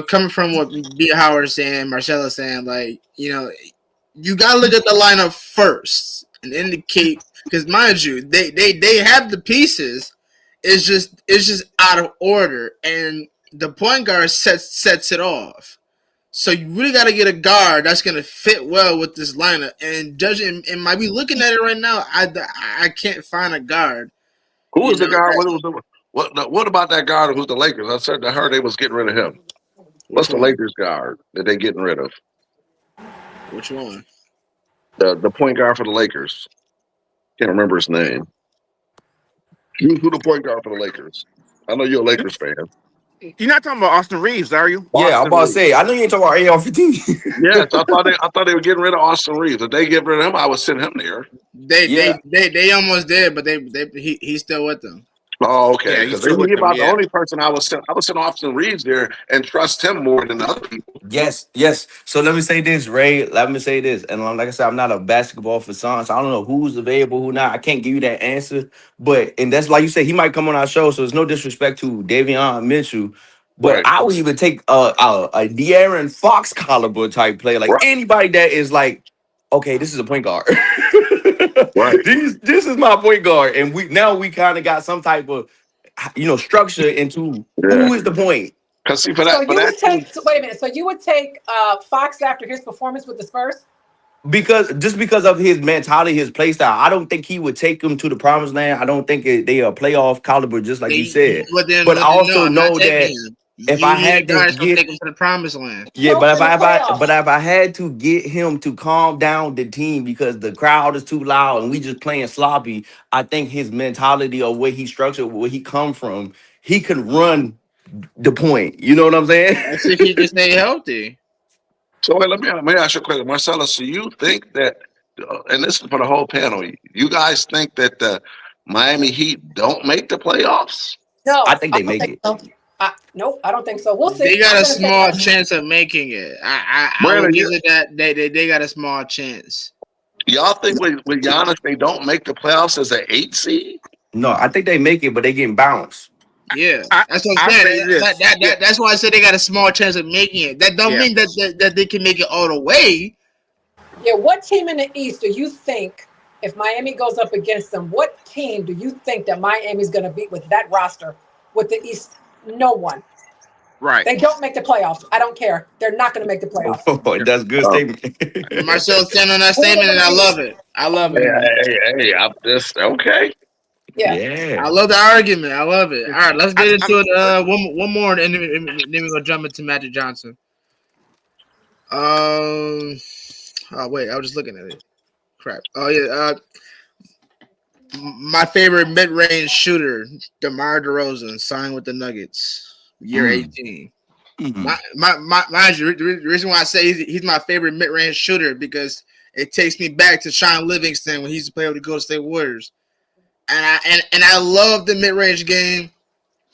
coming from what B. Howard saying, Marcella saying, like, you gotta look at the lineup first and indicate because mind you, they have the pieces. It's just out of order, and the point guard sets it off. So you really got to get a guard that's going to fit well with this lineup. And judging, and might be looking at it right now, I can't find a guard. Who You was the know guard? that, What about that guard who's the Lakers? I heard they was getting rid of him. What's which the one? Lakers guard that they getting rid of? Which one? The point guard for the Lakers. Can't remember his name. Who the point guard for the Lakers? I know you're a Lakers fan. you're not talking about Austin Reeves, are you? Yeah, I'm Austin about to Reeves. say, I know you ain't talking about AR-15. Yes, I thought they were getting rid of Austin Reeves. If they get rid of him, I would send him there. They Yeah, they almost did, but he's still with them. Oh, okay. Yeah, he's Because still with he them. about the Yeah. only person I would send. I would send Austin Reeves there and trust him more than the other people. yes. So let me say this, Ray. Let me say this. And like I said, I'm not a basketball for science. I don't know who's available, who not. I can't give you that answer. And that's like you said, he might come on our show. So it's no disrespect to Davion Mitchell. But Right. I would even take a De'Aaron Fox caliber type player. Like Right. anybody that is like, okay, this is a point guard. Right. This is my point guard. And we kind of got some type of structure into Yeah. who is the point. Because see, So you would team, take wait a minute. So you would take Fox after his performance with the Spurs? Because of his mentality, his play style, I don't think he would take them to the promised land. I don't think they are playoff caliber, just like you said. But I No, also I'm not know taking that him. if You I need a had to guy that's gonna get, take him to the promised land. yeah, So but in the playoffs, if I had to get him to calm down the team because the crowd is too loud and we just playing sloppy, I think his mentality or where he structured, where he come from, he could run the point. You know what I'm saying? That's if he can stay healthy. so wait, let me ask you a question, Marcellus. So you think that, and this is for the whole panel, you guys think that the Miami Heat don't make the playoffs? no, I think I they don't make think it. so. Nope, I don't think so. We'll see. They got I'm a gonna say small no. chance of making it. I will Brandon, give it that they got a small chance. y'all think with Giannis they don't make the playoffs as an 8 seed? No, I think they make it, but they getting bounced. Yeah, I that's what I I'm say saying. this. Yeah. That's why I said they got a small chance of making it. That don't Yeah. mean that they can make it all the way. Yeah, what team in the East do you think, if Miami goes up against them, what team do you think that Miami's going to beat with that roster with the East? No one. Right. They don't make the playoffs. I don't care. They're not going to make the playoffs. Oh, that's a good Oh, statement. Marcel stand on that Who are they statement, and going to I beat? love it. I love hey, it. I'm just okay. Yeah. I Yeah. love the argument. I love it. Yeah. All right, let's I, get I, into it. One more, and then we're gonna jump into Magic Johnson. Um. Oh wait, I was just looking at it. Crap. Oh yeah. My favorite mid-range shooter, DeMar DeRozan, signed with the Nuggets, year Mm. 18. Mm. Mind you, the reason why I say he's my favorite mid-range shooter because it takes me back to Sean Livingston when he used to play with the Golden State Warriors, and I love the mid-range game.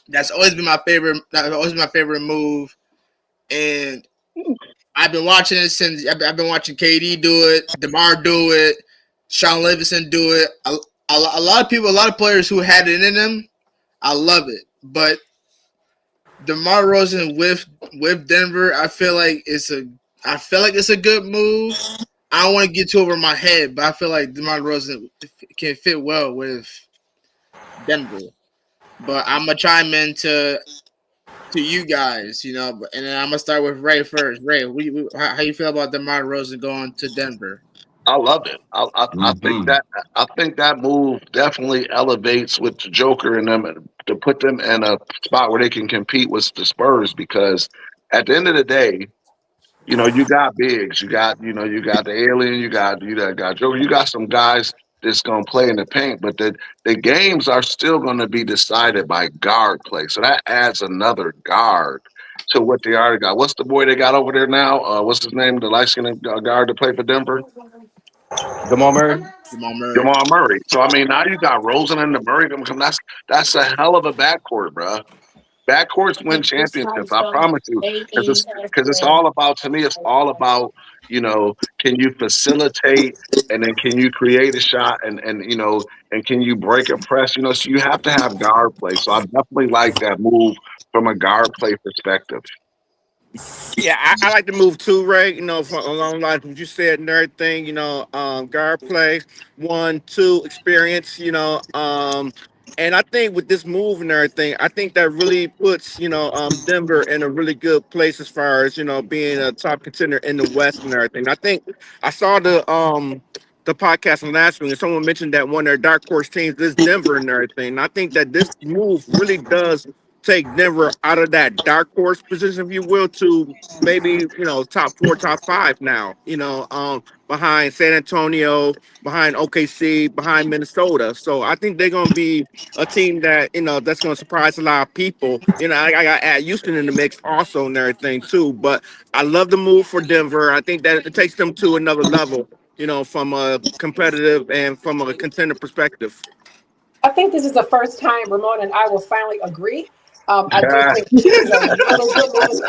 That's always been my favorite. That's always been my favorite move, and I've been watching it since I've been watching KD do it, DeMar do it, Sean Livingston do it. A lot of people, a lot of players who had it in them. I love it, but DeMar Rosen with Denver, I feel like it's a good move. I don't want to get too over my head, but I feel like DeMar Rosen can fit well with Denver. But I'm gonna chime into to you guys, and then I'm gonna start with Ray first. Ray, how you feel about DeMar Rosen going to Denver? I love it. Mm-hmm. I think that move definitely elevates with the Joker and them to put them in a spot where they can compete with the Spurs because at the end of the day, you got bigs, you got the alien, you got Joker, you got some guys that's gonna play in the paint, but the games are still gonna be decided by guard play. So that adds another guard to what they already got. What's the boy they got over there now? What's his name? The light skinned guard to play for Denver? Jamal Murray. Jamal Murray. Jamal Murray. So I mean, now you got Rosen and the Murray. That's a hell of a backcourt, bro. Backcourts win championships. I promise you, because it's all about to me. It's all about can you facilitate and then can you create a shot and can you break a press? So you have to have guard play. So I definitely like that move from a guard play perspective. Yeah, I like to move too, Ray. From along the lines of what you said and everything. Guard play, 1, 2 experience. And I think with this move and everything, I think that really puts Denver in a really good place as far as being a top contender in the West and everything. I think I saw the podcast from last week, and someone mentioned that one of their dark horse teams is Denver and everything. And I think that this move really does take Denver out of that dark horse position, if you will, to maybe top 4, top 5 now. Behind San Antonio, behind OKC, behind Minnesota. So I think they're gonna be a team that that's gonna surprise a lot of people. I got to add Houston in the mix also and everything too. But I love the move for Denver. I think that it takes them to another level. From a competitive and from a contender perspective. I think this is the first time Ramon and I will finally agree. I do think this is a really good move.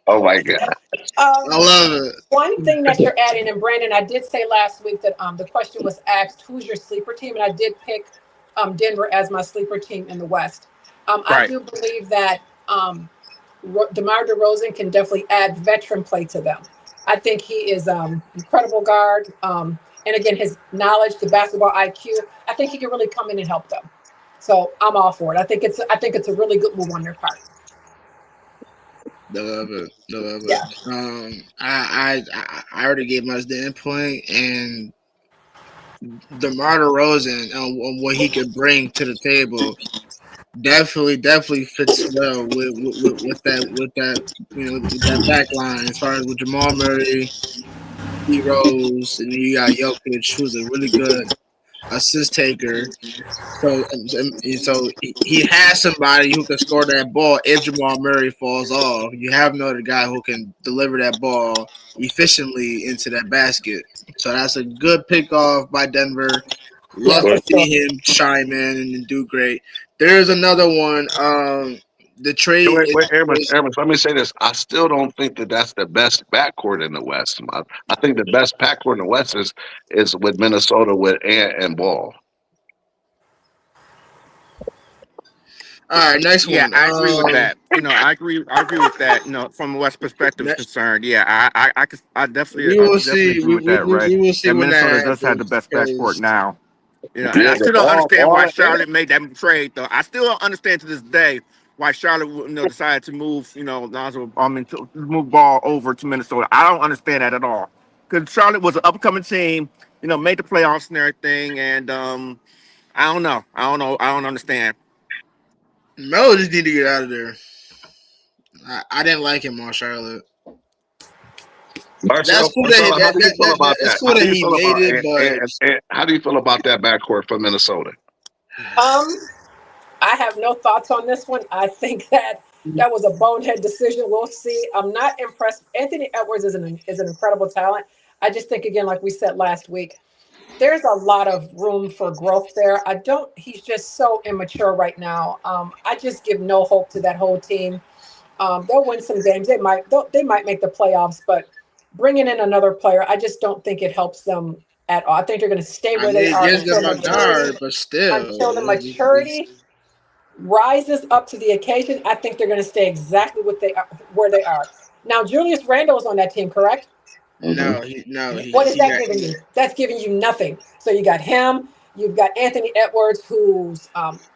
Oh my god! I Um, love it. One thing that you're adding, and Brandon, I did say last week that the question was asked, "Who's your sleeper team?" And I did pick Denver as my sleeper team in the West. I Right. do believe that DeMar DeRozan can definitely add veteran play to them. I think he is incredible guard, and again, his knowledge, the basketball IQ. I think he can really come in and help them. So I'm all for it. I think it's a really good move on their part. I love it. I love Yeah. it. I already gave my standpoint, and DeMar DeRozan and what he could bring to the table definitely fits well with that back line as far as with Jamal Murray, D Rose, and then you got Jokic, who's a really good assist taker. So he has somebody who can score that ball if Jamal Murray falls off. You have another guy who can deliver that ball efficiently into that basket. So that's a good pickoff by Denver. Yeah, Love for to sure. see him chime in and do great. There's another one. The trade Wait, is Airman. Let me say this. I still don't think that that's the best backcourt in the West. I think the best backcourt in the West is with Minnesota with Ant and Ball. All right, next Yeah, one. I agree with that. I agree. I agree with that. From West perspective is Next, concerned. Yeah, I definitely, we I will definitely see. agree with that. Right. We will see That when Minnesota that does have the happens best backcourt because now. And I Yeah, still but don't understand why all Charlotte made that trade, though. I still don't understand to this day why Charlotte, decided to move, Lonzo, to move ball over to Minnesota. I don't understand that at all. Because Charlotte was an upcoming team, made the playoffs and everything, and I don't know. I don't understand. Melo just need to get out of there. I didn't like him on Charlotte. That's cool that, Marcella, how do you feel about it's that? cool How do that you he feel made about it, but and how do you feel about that backcourt for Minnesota? Um, I have no thoughts on this one. I think that was a bonehead decision. We'll see. I'm not impressed. Anthony Edwards is an incredible talent. I just think again, like we said last week, there's a lot of room for growth there. I don't. He's just so immature right now. I just give no hope to that whole team. They'll win some games. They might make the playoffs, but bringing in another player, I just don't think it helps them at all. I think they're going to stay I where they mean, it are gives them a guard, but still, until the maturity rises up to the occasion. I think they're going to stay exactly where they are. Now, Julius Randle is on that team, correct? Hmm. What is he that got. giving you? That's giving you nothing. So you got him. You've got Anthony Edwards, who's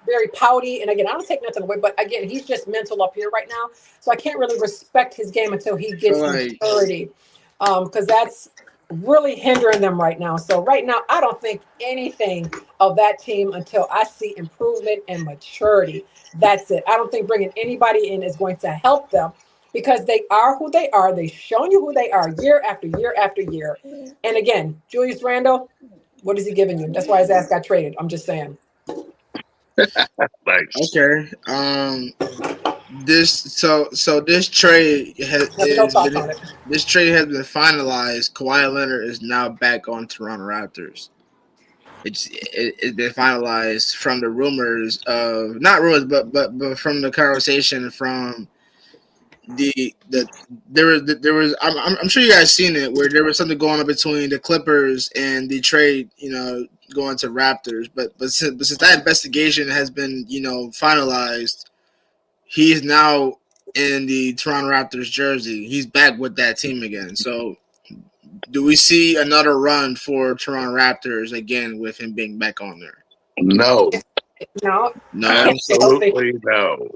very pouty. And again, I don't take nothing away, but again, he's just mental up here right now. So I can't really respect his game until he So gets like, maturity, because that's really hindering them right now. So right now, I don't think anything of that team until I see improvement and maturity. That's it. I don't think bringing anybody in is going to help them because they are who they are. They've shown you who they are year after year after year. And again, Julius Randle, what is he giving you? That's why his ass got traded. I'm just saying. Nice. okay, this this trade Have no thoughts on it. this trade has been finalized. Kawhi Leonard is now back on Toronto Raptors. It's been finalized from the rumors of not rumors, but from the conversation from the there was I'm sure you guys seen it where there was something going on between the Clippers and the trade, going to Raptors. But since that investigation has been finalized, he is now in the Toronto Raptors jersey. He's back with that team again. So do we see another run for Toronto Raptors again with him being back on there? No, No, he No. can't stay healthy. absolutely no.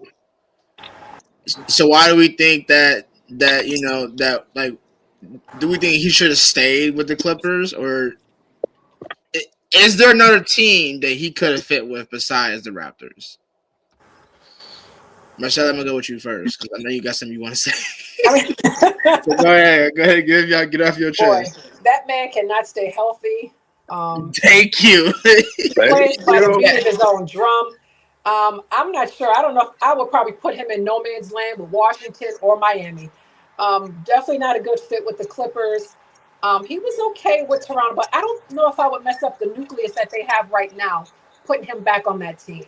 So why do we think that like do we think he should have stayed with the Clippers, or is there another team that he could have fit with besides the Raptors? Marcel, I'm gonna go with you first because I know you got something you want to say. I mean, So go ahead, get off your boy, chest. that man cannot stay healthy. Thank you. Thank Plays by the you. beat of his own drum. I'm not sure. I don't know. I would probably put him in no man's land with Washington or Miami. Definitely not a good fit with the Clippers. He was okay with Toronto, but I don't know if I would mess up the nucleus that they have right now, putting him back on that team.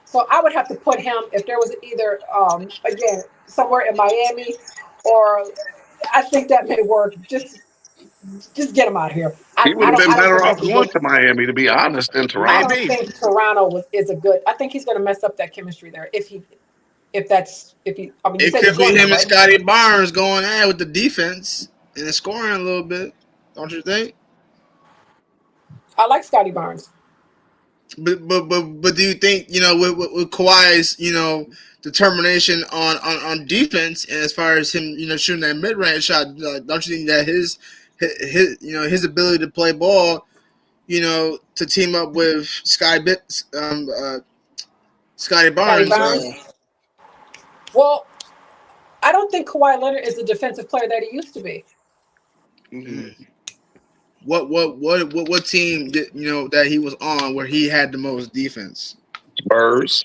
So I would have to put him if there was either again somewhere in Miami, or I think that may work. Just get him out of here. He would have been I don't better think off that's a going good. to Miami, to be honest, than I Toronto. don't Maybe. think Toronto is a good. I think he's going to mess up that chemistry there. If he. I mean, you It said he could be joined them, him and right? Scotty Barnes going at with the defense and the scoring a little bit. Don't you think? I like Scotty Barnes. But do you think with Kawhi's determination on defense, and as far as him shooting that mid range shot, don't you think that his ability to play ball, to team up with Scotty Scotty Barnes, Barnes. Well, I don't think Kawhi Leonard is the defensive player that he used to be. Hmm. mm, what team did that he was on where he had the most defense? Spurs.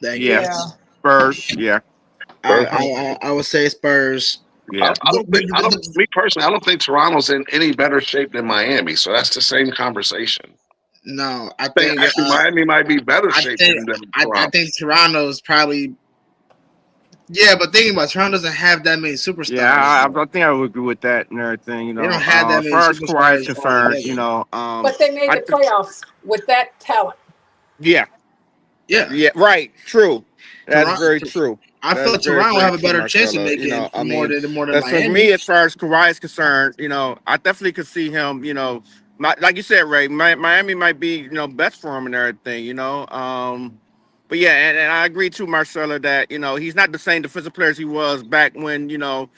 Thank you. Yeah. Yeah. Spurs. Yeah. Spurs. I would say Spurs. Yeah. I don't. Me personally, I don't think Toronto's in any better shape than Miami. So that's the same conversation. No, I I think think actually Miami might be better I shape think than I Toronto. think Toronto's probably, yeah, but thinking about it, Toronto doesn't have that many Yeah, superstars. I think I would agree with that and everything. They don't have that As many far as Kawhi is superstars concerned, altogether. But they made I the think, playoffs with that talent. yeah, Yeah, right. True. That's Toronto, very true. I That's felt very, Toronto will very have a true, better chance of Marcelo. You making know, I more mean, than that's for Miami. me as far as Kawhi is concerned. You know, I definitely could see him. You know, like you said, Ray, Miami might be best for him and everything. But yeah, and I agree too, Marcelo, that he's not the same defensive player as he was back when the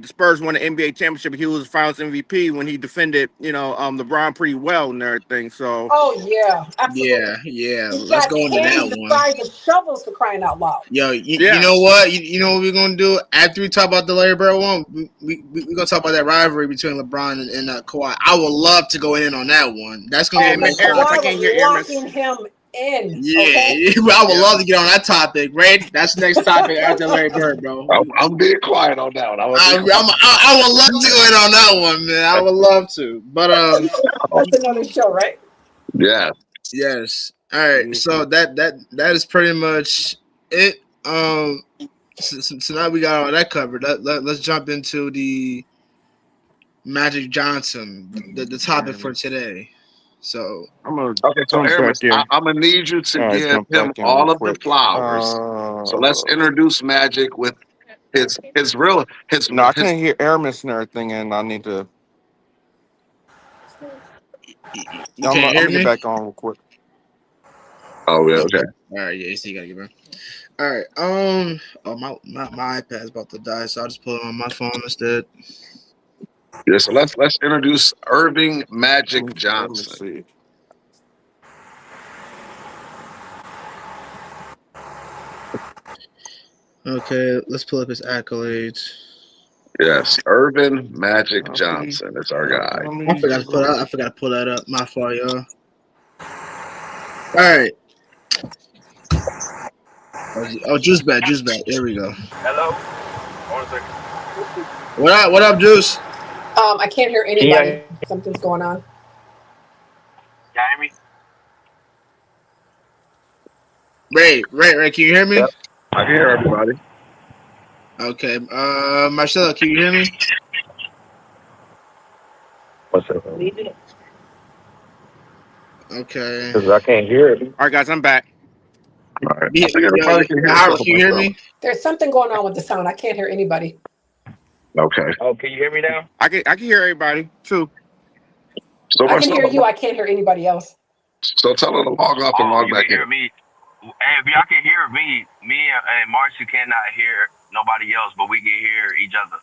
Spurs won the NBA championship. He was Finals MVP when he defended LeBron pretty well and everything. So Oh yeah, absolutely. Yeah. He's Let's got go into that hands the one. size of shovels for crying out loud. Yo, you yeah, know what? You know what we're gonna do after we talk about the Larry Bird one? We gonna talk about that rivalry between LeBron and Kawhi. I would love to go in on that one. That's gonna be Oh a and man, nice Aramis, I topic. Kawhi can't was hear Aramis. locking him in. Okay. Yeah, I would Yeah. love to get on that topic. Right? That's the next topic after Larry Bird, bro. I'm being quiet on that one. I would love to go in on that one, man. I would love to. But That's another show, right? Yeah. yes. All right. So that is pretty much it. So now we got all that covered. Let's jump into the Magic Johnson, the topic for today. So I'm gonna Okay, so jump back Aramis, in. I'm gonna need you to All right, give jump him back in real all of the quick. flowers. So let's introduce Magic with his real No, I his. couldn't hear Aramis and everything, and I need to. you I'm can't gonna, I'm hear gonna get me? back on real quick. Oh yeah, okay. All right, yeah, so you gotta give me. All right, oh my iPad's about to die, so I'll just put it on my phone instead. Yeah, so let's introduce Irving Magic Let me Johnson. see. Okay, let's pull up his accolades. Yes, Irving Magic Copy. Johnson is our guy. Let I me. forgot to put out. I forgot to pull that up. My fault, y'all. All right. Oh, Juice back. There we go. Hello? Hold on a second. What up? What up, Juice? I can't hear anybody. Something's going on. Y'all hear me? Ray, can you hear me? Yep. I can hear everybody. Okay. Marcelo, can you hear me? What's up? Okay. Because I can't hear it. All right, guys, I'm back. All right. I think everybody can hear Howard, so can you hear me? There's something going on with the sound. I can't hear anybody. Okay. Oh, can you hear me now? I can hear everybody too. So I can hear Marcelo, you. I can't hear anybody else. so tell her to log off and Oh, log you back can hear in. me. Hey, if y'all can hear me, and Marcy cannot hear nobody else, but we can hear each other.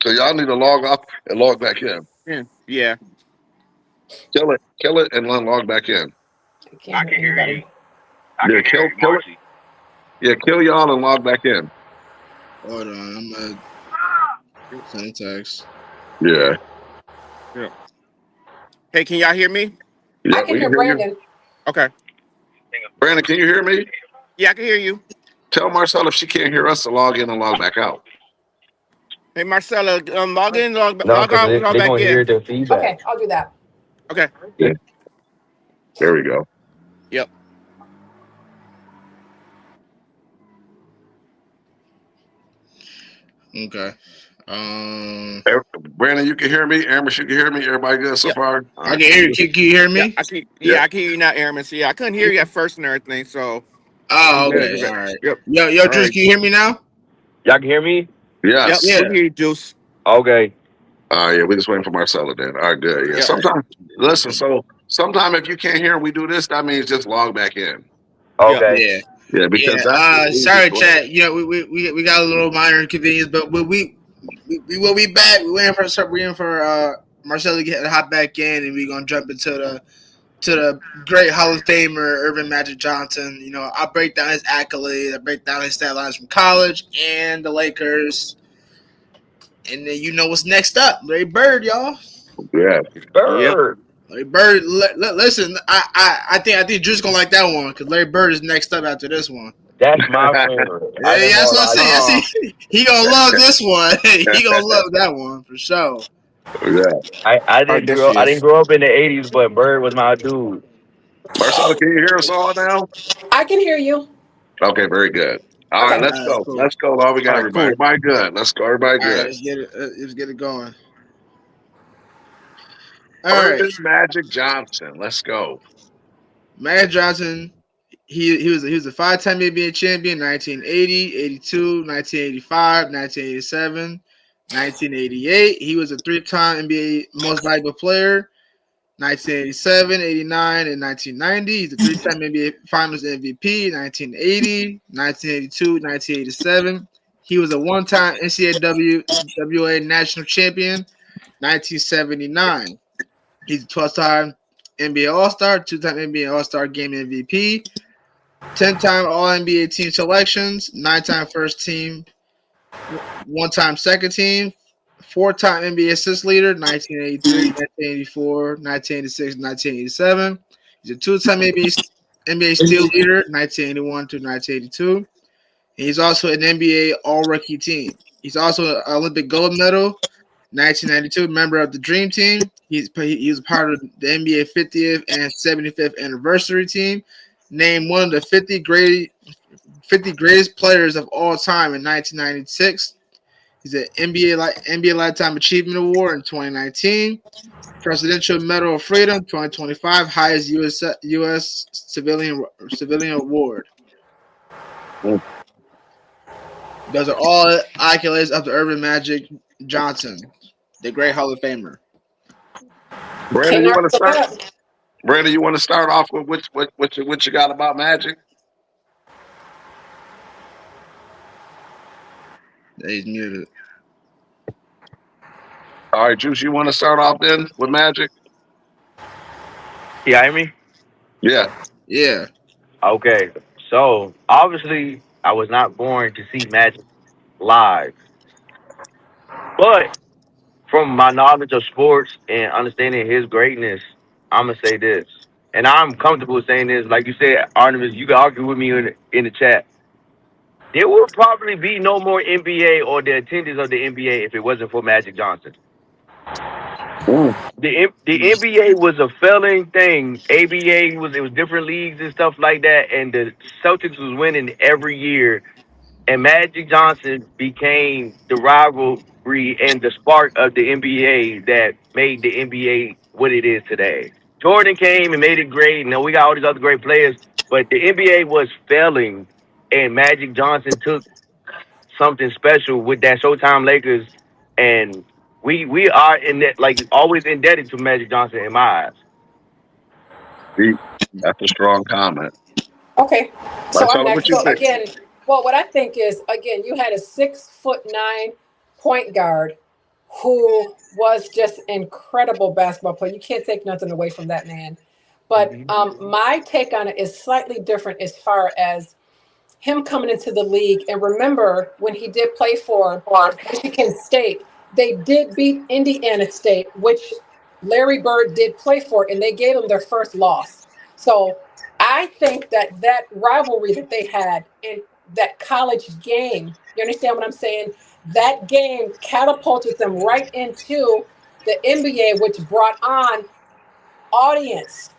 So y'all need to log off and log back in. Yeah. Kill it, and then log back in. I can't hear anybody. I can hear you, kill it. Marcy. Yeah, kill y'all and log back in. Hold on. I'm gonna send text. Yeah. Hey, can y'all hear me? Yeah, I can we hear can hear you. Brandon. Okay. Brandon, can you hear me? Yeah, I can hear you. Tell Marcel if she can't hear us to log in and log back out. Hey, Marcelo, log in, log No, out, because log they're back going to hear in. the feedback. Okay, I'll do that. Okay. Yeah. There we go. Yep. Okay. Brandon, you can hear me. Amos, you can hear me. Everybody good so Yep. far? I can hear you. Can you hear me? I can hear you now, Aramis. Yeah, I couldn't hear you at first and everything, so. Oh, I'm okay. good. All right. Yep. Yo, All Juice, right. can you hear me now? Y'all can hear me? Yep. Yes. Yeah. We can hear you, Juice. Okay. Yeah, we just waiting for Marcella then. All right, good. Yeah. Yep. Sometimes, listen, so sometimes if you can't hear and we do this, that means just log back in. Okay. Yeah. Yeah, because that's the easiest Sorry, way. chat. You know, we got a little minor inconvenience, but we will be back. We're waiting for Marcelo to get hop back in, and we're gonna jump into the great Hall of Famer Irvin Magic Johnson. You know, I'll break down his accolades, I break down his stat lines from college and the Lakers, and then you know what's next up, Larry Bird, y'all. Yeah. Bird. Larry Bird. Listen, I think Drew's gonna like that one because Larry Bird is next up after this one. That's my favorite. Yeah, that's what I'm saying. I see, he gonna love this one. He gonna love that one for sure. Yeah. I didn't grow up in the 80s, but Bird was my dude. Marcella, can you hear us all now? I can hear you. Okay, very good. All right, Okay. let's go. Cool. Let's go. All we got All right, everybody. cool. Everybody good. Let's go. Everybody All right, good. let's get it going. All right, Irvin Magic Johnson. Let's go. Magic Johnson. he was a five-time NBA champion, 1980, 82, 1985, 1987, 1988. He was a three-time NBA most valuable player, 1987, 89, and 1990. He's a three-time NBA Finals MVP, 1980, 1982, 1987. He was a one-time NCAA national champion, 1979. He's a 12-time NBA All-Star, two-time NBA All-Star Game MVP, 10-time All-NBA team selections, nine-time first team, one-time second team, four-time NBA assist leader, 1983, 1984, 1986, 1987. He's a two-time NBA steal leader, 1981 to 1982. He's also an NBA All-Rookie team. He's also an Olympic gold medal, 1992, member of the Dream Team. He was part of the NBA 50th and 75th anniversary team. Named one of the 50 greatest players of all time in 1996. He's an NBA Lifetime Achievement Award in 2019. Presidential Medal of Freedom 2025, highest U.S. civilian award. Those are all accolades of the Urban Magic Johnson, the great Hall of Famer. Brandon, you want to start? Brandon, you want to start off with what you got about Magic? He's muted. All right, Juice, you want to start off then with Magic? You hear me? Yeah. Yeah. Okay. So obviously, I was not born to see Magic live, but from my knowledge of sports and understanding his greatness, I'm gonna say this, and I'm comfortable saying this. Like you said, Artemis, you can argue with me in the chat. There would probably be no more NBA or the attendance of the NBA if it wasn't for Magic Johnson. The NBA was a failing thing. ABA was different leagues and stuff like that, and the Celtics was winning every year. And Magic Johnson became the rivalry and the spark of the NBA that made the NBA what it is today. Jordan came and made it great. Now we got all these other great players, but the NBA was failing, and Magic Johnson took something special with that Showtime Lakers, and we are in that, like, always indebted to Magic Johnson in my eyes. That's a strong comment. Okay, so I'm Marcelo, next. what you So think? again, well, what I think is, again, you had a 6'9" point guard who was just incredible basketball player. You can't take nothing away from that man. But my take on it is slightly different as far as him coming into the league. And remember, when he did play for Michigan State, they did beat Indiana State, which Larry Bird did play for, and they gave him their first loss. So I think that rivalry that they had in that college game, you understand what I'm saying? That game catapulted them right into the NBA, which brought on audience.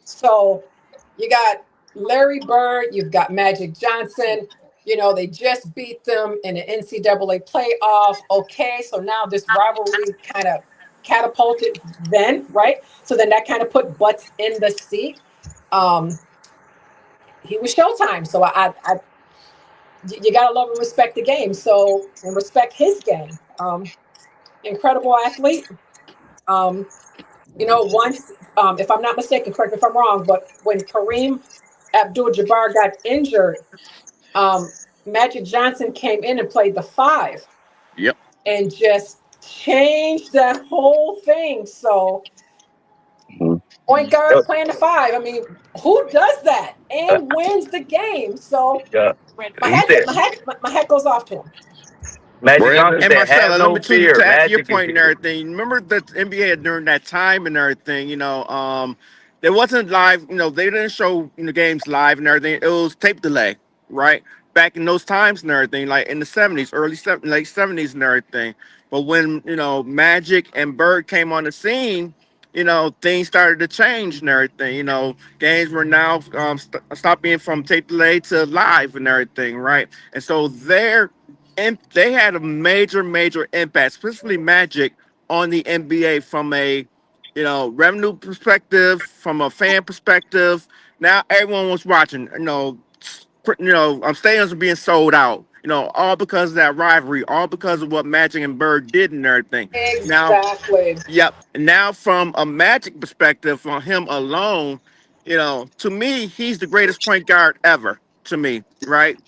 So you got Larry Bird, you've got Magic Johnson. You know, they just beat them in the NCAA playoff. Okay, so now this rivalry kind of catapulted then, right? So then that kind of put butts in the seat. He was Showtime, so you gotta love and respect the game. So and respect his game. Incredible athlete. Once, if I'm not mistaken, correct me if I'm wrong, but when Kareem Abdul-Jabbar got injured, Magic Johnson came in and played the 5. Yep. And just changed that whole thing. So point guard playing the 5. I mean, who does that and wins the game? So my hat goes off to him. Magic Johnson And said, "Have Marcella, let no me tell you fear." to add to your Magic is point and everything. Remember the NBA during that time and everything. There wasn't live. They didn't show games live and everything. It was tape delay, right? Back in those times and everything, like in the '70s, late '70s and everything. But when Magic and Bird came on the scene, things started to change and everything. Games were now stopped being from tape delay to live and everything, right? And so and they had a major, major impact, especially Magic, on the NBA from a revenue perspective, from a fan perspective, Now everyone was watching. Stadiums are being sold out. All because of that rivalry, all because of what Magic and Bird did and everything. Now, Exactly. yep. Now, from a Magic perspective, on him alone, to me, he's the greatest point guard ever. To me, right?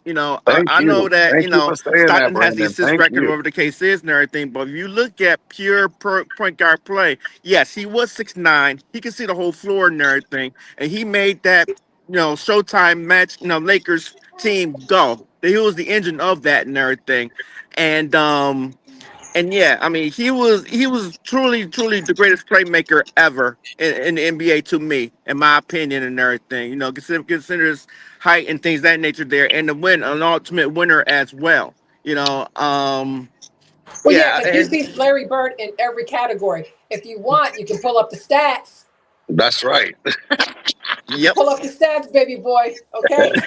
Thank I know you. that Thank you for saying that, Stockton has the Brandon. assist Thank record, you. whatever the case is, and everything. But if you look at pure point guard play, yes, he was 6'9". He could see the whole floor and everything, and he made that Showtime match, Lakers team go. He was the engine of that and everything, and yeah, I mean, he was truly the greatest playmaker ever in the NBA to me, in my opinion, and everything. Consider his height and things of that nature there, and an ultimate winner as well. You know, um, Well, yeah, yeah, because he and beats Larry Bird in every category. If you want, you can pull up the stats. That's right. yep. Pull up the stats, baby boy. Okay.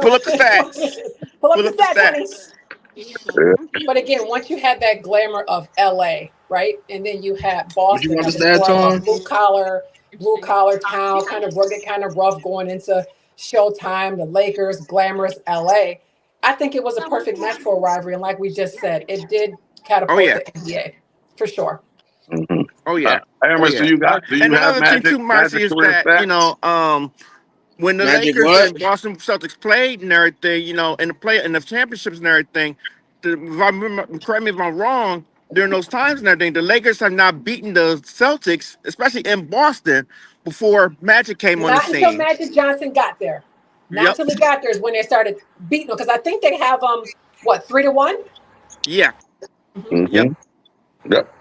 Pull up the stats. Pull up Pull the up the stats, honey. stats. But again, once you had that glamour of LA, right? And then you had What you Boston want that the was stats more of a on? blue collar town, kind of rugged, kind of rough going into Showtime, the Lakers, glamorous LA. I think it was a perfect match for a rivalry. And like we just said, it did Oh catapult yeah. the NBA for sure. hmm Oh yeah. Oh Amos, do yeah. you got? Do And you have another thing too, Marcy, Magic is career that stats? when the Magic Lakers what? and Boston Celtics played and everything, in the championships and everything, if I remember, correct me if I'm wrong, during those times and everything, the Lakers have not beaten the Celtics, especially in Boston, before Magic came on the Not until scene. Magic Johnson got there. Not Yep. until he got there is when they started beating them. Because I think they have what, 3-1? Yeah. Yep. hmm Yep,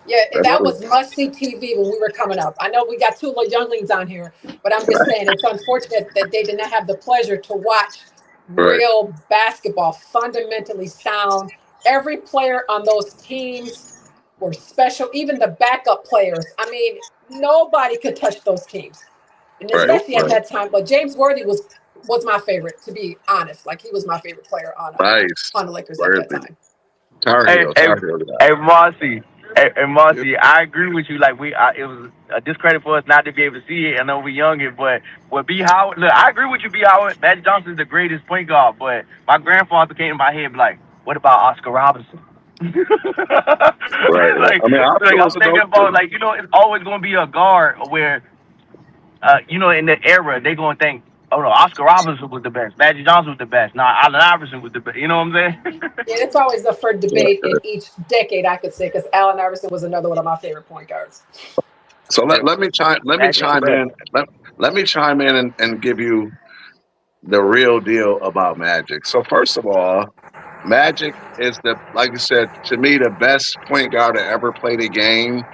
Yeah, that's that true. was must see TV when we were coming up. I know we got two little younglings on here, but I'm just saying it's unfortunate that they did not have the pleasure to watch Right, real basketball, fundamentally sound. Every player on those teams were special, even the backup players. I mean, nobody could touch those teams. And right, Nope. especially at right. that time. But James Worthy was my favorite, to be honest. Like he was my favorite player Nice. on the Lakers at that Worthy. time. Tar Hey, Heel. hey, Tar Heel guy. hey, Marcy. Hey, Yep. Marcy, I agree with you. Like it was a discredit for us not to be able to see it. I know we're younger, but with B Howard, look, I agree with you, B Howard. Magic Johnson's the greatest point guard, but my grandfather came in my head like, what about Oscar Robertson? Right, right. like, I mean, Oscar like I'm was a thinking dope about too. like it's always gonna be a guard where in the era they gonna think, oh no, Oscar Robertson was the best, Magic Johnson was the best, nah, Allen Iverson was the best. You know what I'm saying? Yeah, it's always up for Yeah. debate in each decade, I could say, because Allen Iverson was another one of my favorite point guards. So Yep. let me Magic the chime best. in. Let me chime in and give you the real deal about Magic. So first of all, Magic is like you said, to me, the best point guard to ever play the game.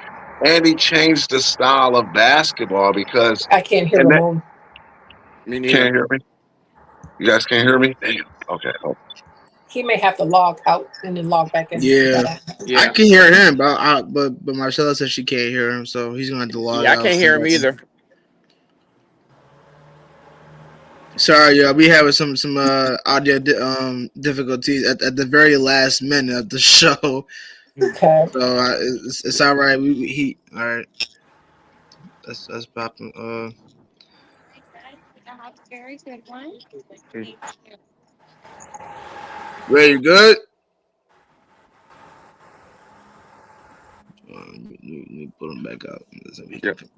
And he changed the style of basketball because I can't hear and that Ramon. Me neither. can't hear me. You guys can't hear me? Damn. Okay. Oh, He may have to log out and then log back in. Yeah, That happens. I Yeah. can hear him, but Marcella says she can't hear him, so he's gonna have to log Yeah, I out. can't hear him either. Sorry, y'all. We having some audio difficulties at the very last minute of the show. Okay. So it's all right. He all right. That's popping. Ray, you good? Let me put him back out. So we Yep. can-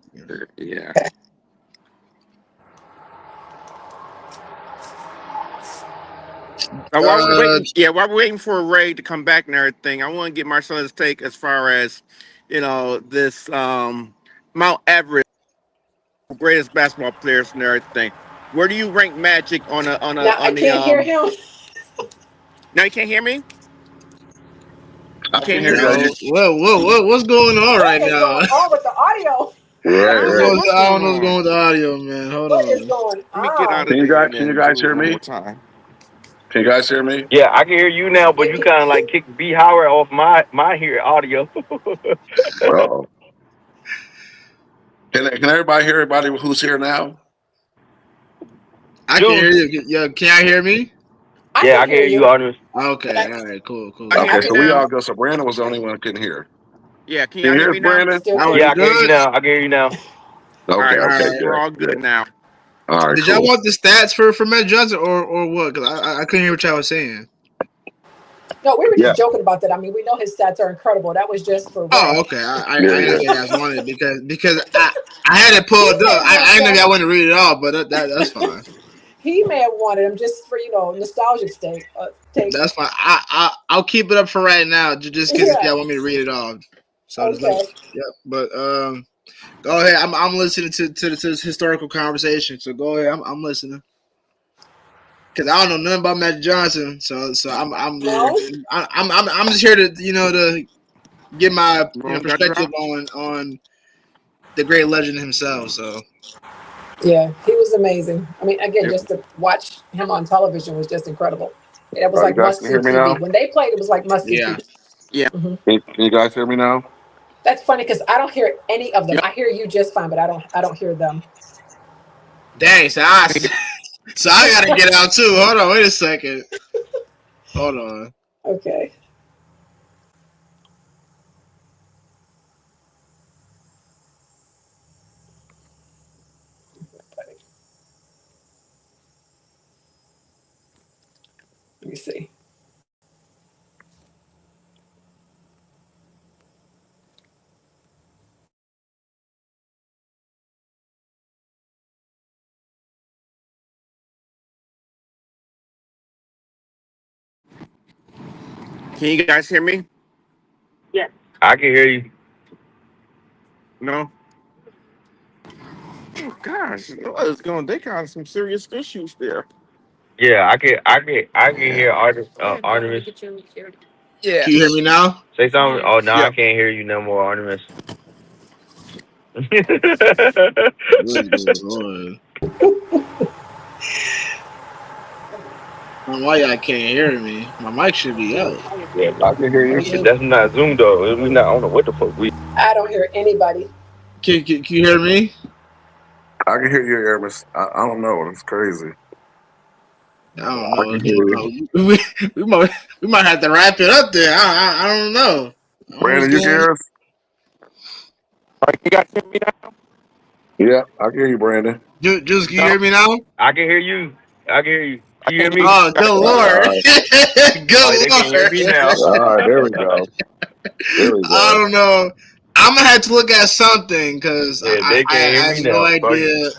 Yeah. Now, while we're Uh, waiting, while we're waiting for Ray to come back and everything, I want to get Marcella's take as far as this Mount Everest greatest basketball players and everything. Where do you rank Magic Now I on the can't hear him. Now you can't hear me. I You can can't hear hear me. you. what's going on right What is now? going on with the audio? Yeah, Right, I don't right. know what's I going don't know what's going on on. with the audio, man. Hold What is on. going Let me get out on? of there and Can you then guys do it hear one me? more time. Can you guys hear me? Yeah, I can hear you now, but you Maybe. kind of like kicked B Howard off my hear audio. Uh-oh. Can everybody hear everybody who's here now? I can hear June. you. Yeah, can I hear me? I Yeah, can I can hear hear you, you. Artemis. But Okay, all right, cool, I cool. hear Okay, me so we now. all go. So Brandon was the only one who couldn't hear. Yeah, can Can y'all you hear hear us, me now? Brandon? still Now can't we Yeah, hear I can hear you. you good? now. I can hear you now. All Okay, right, All okay, right. we're good, all good. good now. All right, Did cool. y'all want the stats for Matt Johnson or what? Because I couldn't hear what y'all was saying. No, we were Yeah. just joking about that. I mean, we know his stats are incredible. That was just for Oh, Ray. okay. I Yeah, didn't know yeah. you guys wanted it because I had it He pulled may up. have wanted I didn't know them. y'all wanted to read it all, but that's fine. He may have wanted them just for nostalgic sake. That's fine. I'll keep it up for right now, just in case if Yeah. y'all want me to read it off. So just Okay. yep. But go ahead. I'm listening to this historical conversation. So go ahead. I'm listening. Cause I don't know nothing about Magic Johnson, so I'm No. I'm just here to to get my Bro, got perspective dropped. on the great legend himself. So Yeah, he was amazing. I mean, again, just to watch him on television was just incredible. It was You like guys must can see hear me now? TV. When they played, it was like must see yeah, TV. Yeah. Hmm. Can you guys hear me now? That's funny because I don't hear any of them. Yep. I hear you just fine, but I don't hear them. dang. So I gotta get out too. Hold on, wait a second. Hold on. Okay. Let me see. Can you guys hear me? I can hear you. No. Oh gosh, it's going. They got some serious issues there. Yeah, I can Yeah. hear Artemis Yeah. Can you hear me now? say something. Oh no, I Yep. can't hear you no more, Artemis. What is going on? I don't know why y'all can't hear me. My mic should be up. Yeah, I can hear you. Mhm. That's not Zoom though. We not. I don't know what the fuck we. I don't hear anybody. Can you hear me? I can hear you, Aramis. I don't know. It's crazy. I don't I know. can hear you. We might have to wrap it up there. I don't know. I don't know what's Brandon, you can going on. hear us? All right, you guys hear me now? Yeah, I can hear you, Brandon. Juice, can you No, hear me now? I can hear you. I can hear you. I Can you hear can't hear me? you Oh, good guys. lord. All right. Oh, Good they can't hear lord. me now. All right, there we go. There we I go. don't know. I'm gonna have to look at something because Yeah, they can't I hear have me no now. Fuck it. idea.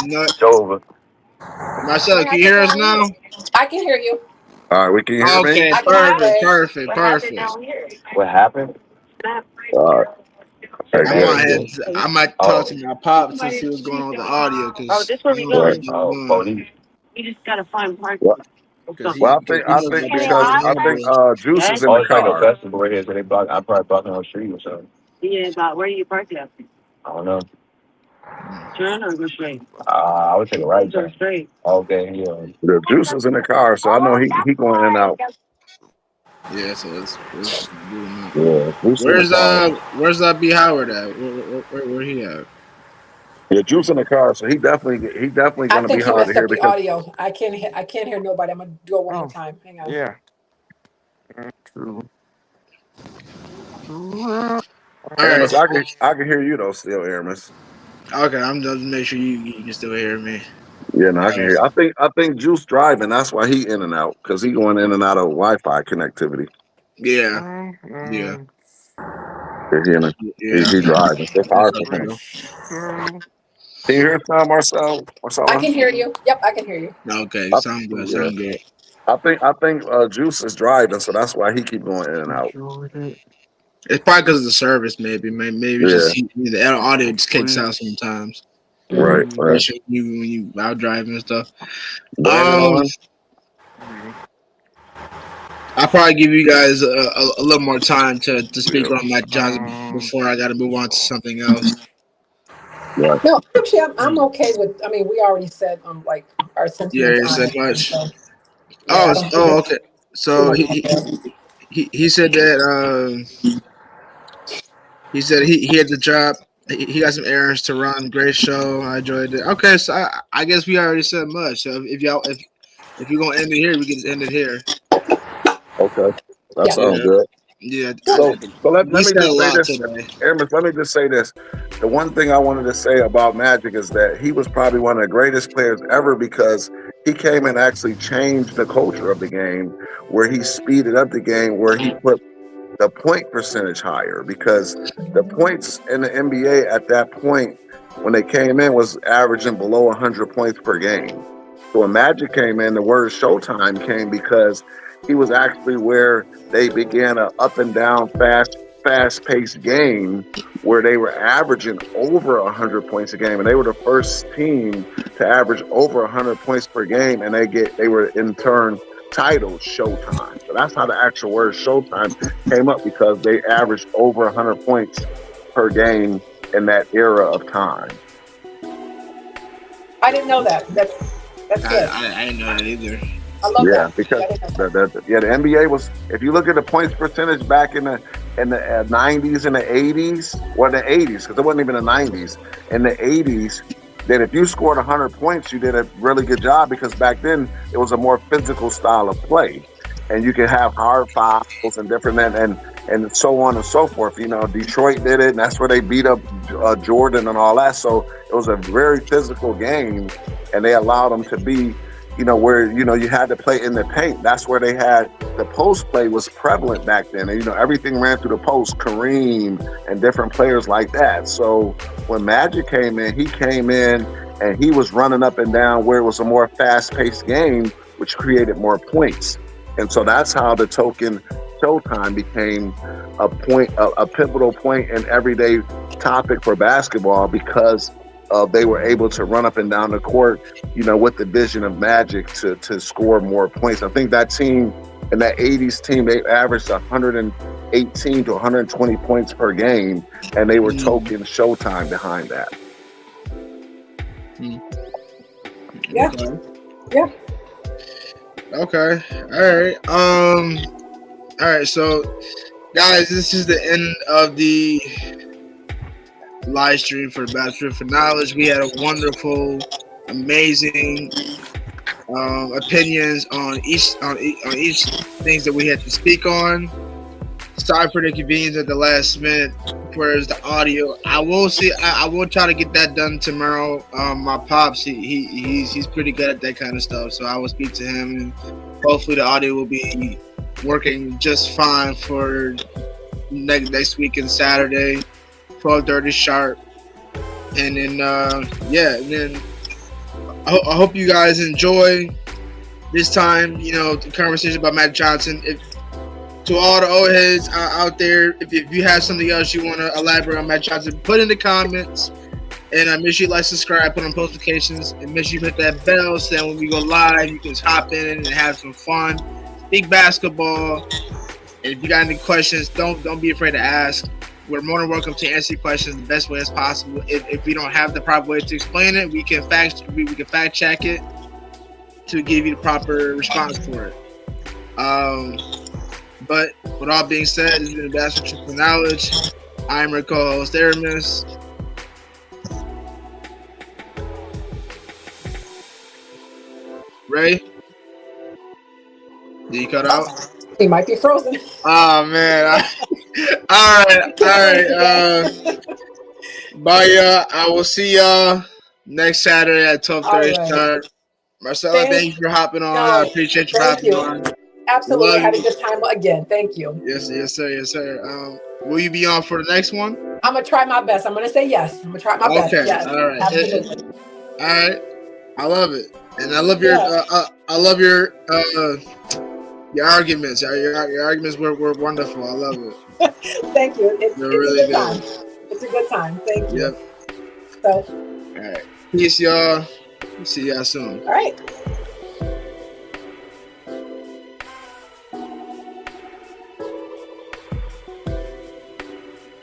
No, It's over. Marcelo, can you hear us now? I can hear you. All right, can you hear me? Okay, I can hear perfect, Ray. perfect, perfect. What happened? All right. Okay, I good, might have good. to, I might talk Oh, to my pops to see what's going on with the audio because he don't know Right. what's oh, going on. police. Well, Because well, he I knows think my dad's because the I think homeboy. Juice is in Oh, the it's like a car. festival right here, so they block. I probably blocking on the street or something. I don't know. I would take a right back. Okay, yeah. The Juice is in the car, so I know he going in and out. Yeah, so let's boot him up. Yeah, Juice in the car. Where's B Howard at? Where he at? Yeah, Juice in the car, so he definitely I going to be think he hard to messed up hear the because audio. I can't hear nobody. I'm gonna do it one more Oh, time. Hang on. yeah. True. All right. Aramis, I can hear you though still, Aramis. Okay, I'm just make sure you can still hear me. Yeah, no, All I can right. hear. I think Juice driving. That's why he in and out because he going in and out of Wi-Fi connectivity. Yeah. Yeah. Yeah, Yeah. he driving. It's That's hard for him. okay. Refresh. Can you hear us now, Marcel? I Marcella? can hear you. Yep, I can hear you. Okay, I, sound good. yeah, Sound good. I think Juice is driving, so that's why he keep going in and out. Enjoyed it. It's probably because of the service, maybe. Maybe it's just Yeah, the audio just kicks Please, out sometimes, Hmm. right. especially when you out driving and stuff. Brandon Um, on. I'll probably give you guys a little more time to speak Yeah, on Matt Johnson before I got to move on to something else. right. No, actually, I'm okay with. I mean, we already said like our Yeah, sentiments he on said it, and much. so yeah, I don't think it's Okay. too So much out there. he said that he said he had the job. He got some errands to run. Great show. I enjoyed it. Okay, so I guess we already said much. So if you're gonna end it here, we can just end it here. Okay, that Yeah. sounds Yeah. good. Yeah, So, let we me said a just say lot this, today. Amos. Let me just say this. The one thing I wanted to say about Magic is that he was probably one of the greatest players ever because he came and actually changed the culture of the game, where he speeded up the game, where he put the point percentage higher because the points in the NBA at that point when they came in was averaging below 100 points per game. So when Magic came in, the word Showtime came because he was actually where they began a up and down, fast paced game where they were averaging over 100 points a game, and they were the first team to average over 100 points per game, and they were in turn titled Showtime. So that's how the actual word Showtime came up because they averaged over 100 points per game in that era of time. I didn't know that. That's good. I didn't know that either. I love Yeah, that. because that. the NBA was. If you look at the points percentage back in the 90s and the 80s, or the 80s, because it wasn't even the 90s. In the 80s, that if you scored 100 points, you did a really good job because back then it was a more physical style of play, and you could have hard fouls and different and so on and so forth. You know, Detroit did it, and that's where they beat up Jordan and all that. So it was a very physical game, and they allowed them to be, you know, where, you know, you had to play in the paint. That's where they had the post play was prevalent back then. And, you know, everything ran through the post, Kareem and different players like that. So when Magic came in, he came in and he was running up and down where it was a more fast paced game, which created more points. And so that's how the token Showtime became a pivotal point in everyday topic for basketball because they were able to run up and down the court, you know, with the vision of Magic to score more points. I think that team, in that 80s team, they averaged 118 to 120 points per game, and they were token Showtime behind that. Yeah. Okay. Yeah. Okay. All right. So, guys, this is the end of the live stream for Bachelor for Knowledge. We had a wonderful, amazing opinions on each things that we had to speak on. Sorry for the inconvenience at the last minute for the audio. I will try to get that done tomorrow. My pops, he's pretty good at that kind of stuff, so I will speak to him, and hopefully the audio will be working just fine for next weekend, Saturday, 12:30 sharp. And then and then I hope you guys enjoy this time. You know, the conversation about Matt Johnson. To all the old heads out there, if you have something else you want to elaborate on Matt Johnson, put in the comments. And make sure you like, subscribe, put on notifications, and make sure you hit that bell so that when we go live, you can hop in and have some fun. Speak basketball. And if you got any questions, don't be afraid to ask. We're more than welcome to answer your questions the best way as possible. If we don't have the proper way to explain it, we can fact check it to give you the proper response for it. But with all being said, this has been Basketball for Knowledge. I'm your co-host, Aramis. Ray? Did you cut out? He might be frozen. Oh, man. All right. Bye, y'all. I will see y'all next Saturday at 12:30 sharp. Marcella, thank you for hopping on. I appreciate you hopping on. Absolutely. Had a good time again. Thank you. Yes, sir. Will you be on for the next one? I'm going to try my best. I'm going to say yes. I'm going to try my best. Yes. All right. Absolutely. All right. I love it. And I love your arguments. Your arguments were wonderful. I love it. Thank you. It's really a good time. It's a good time. Thank you. Yep. So. All right. Peace, y'all. See y'all soon. All right.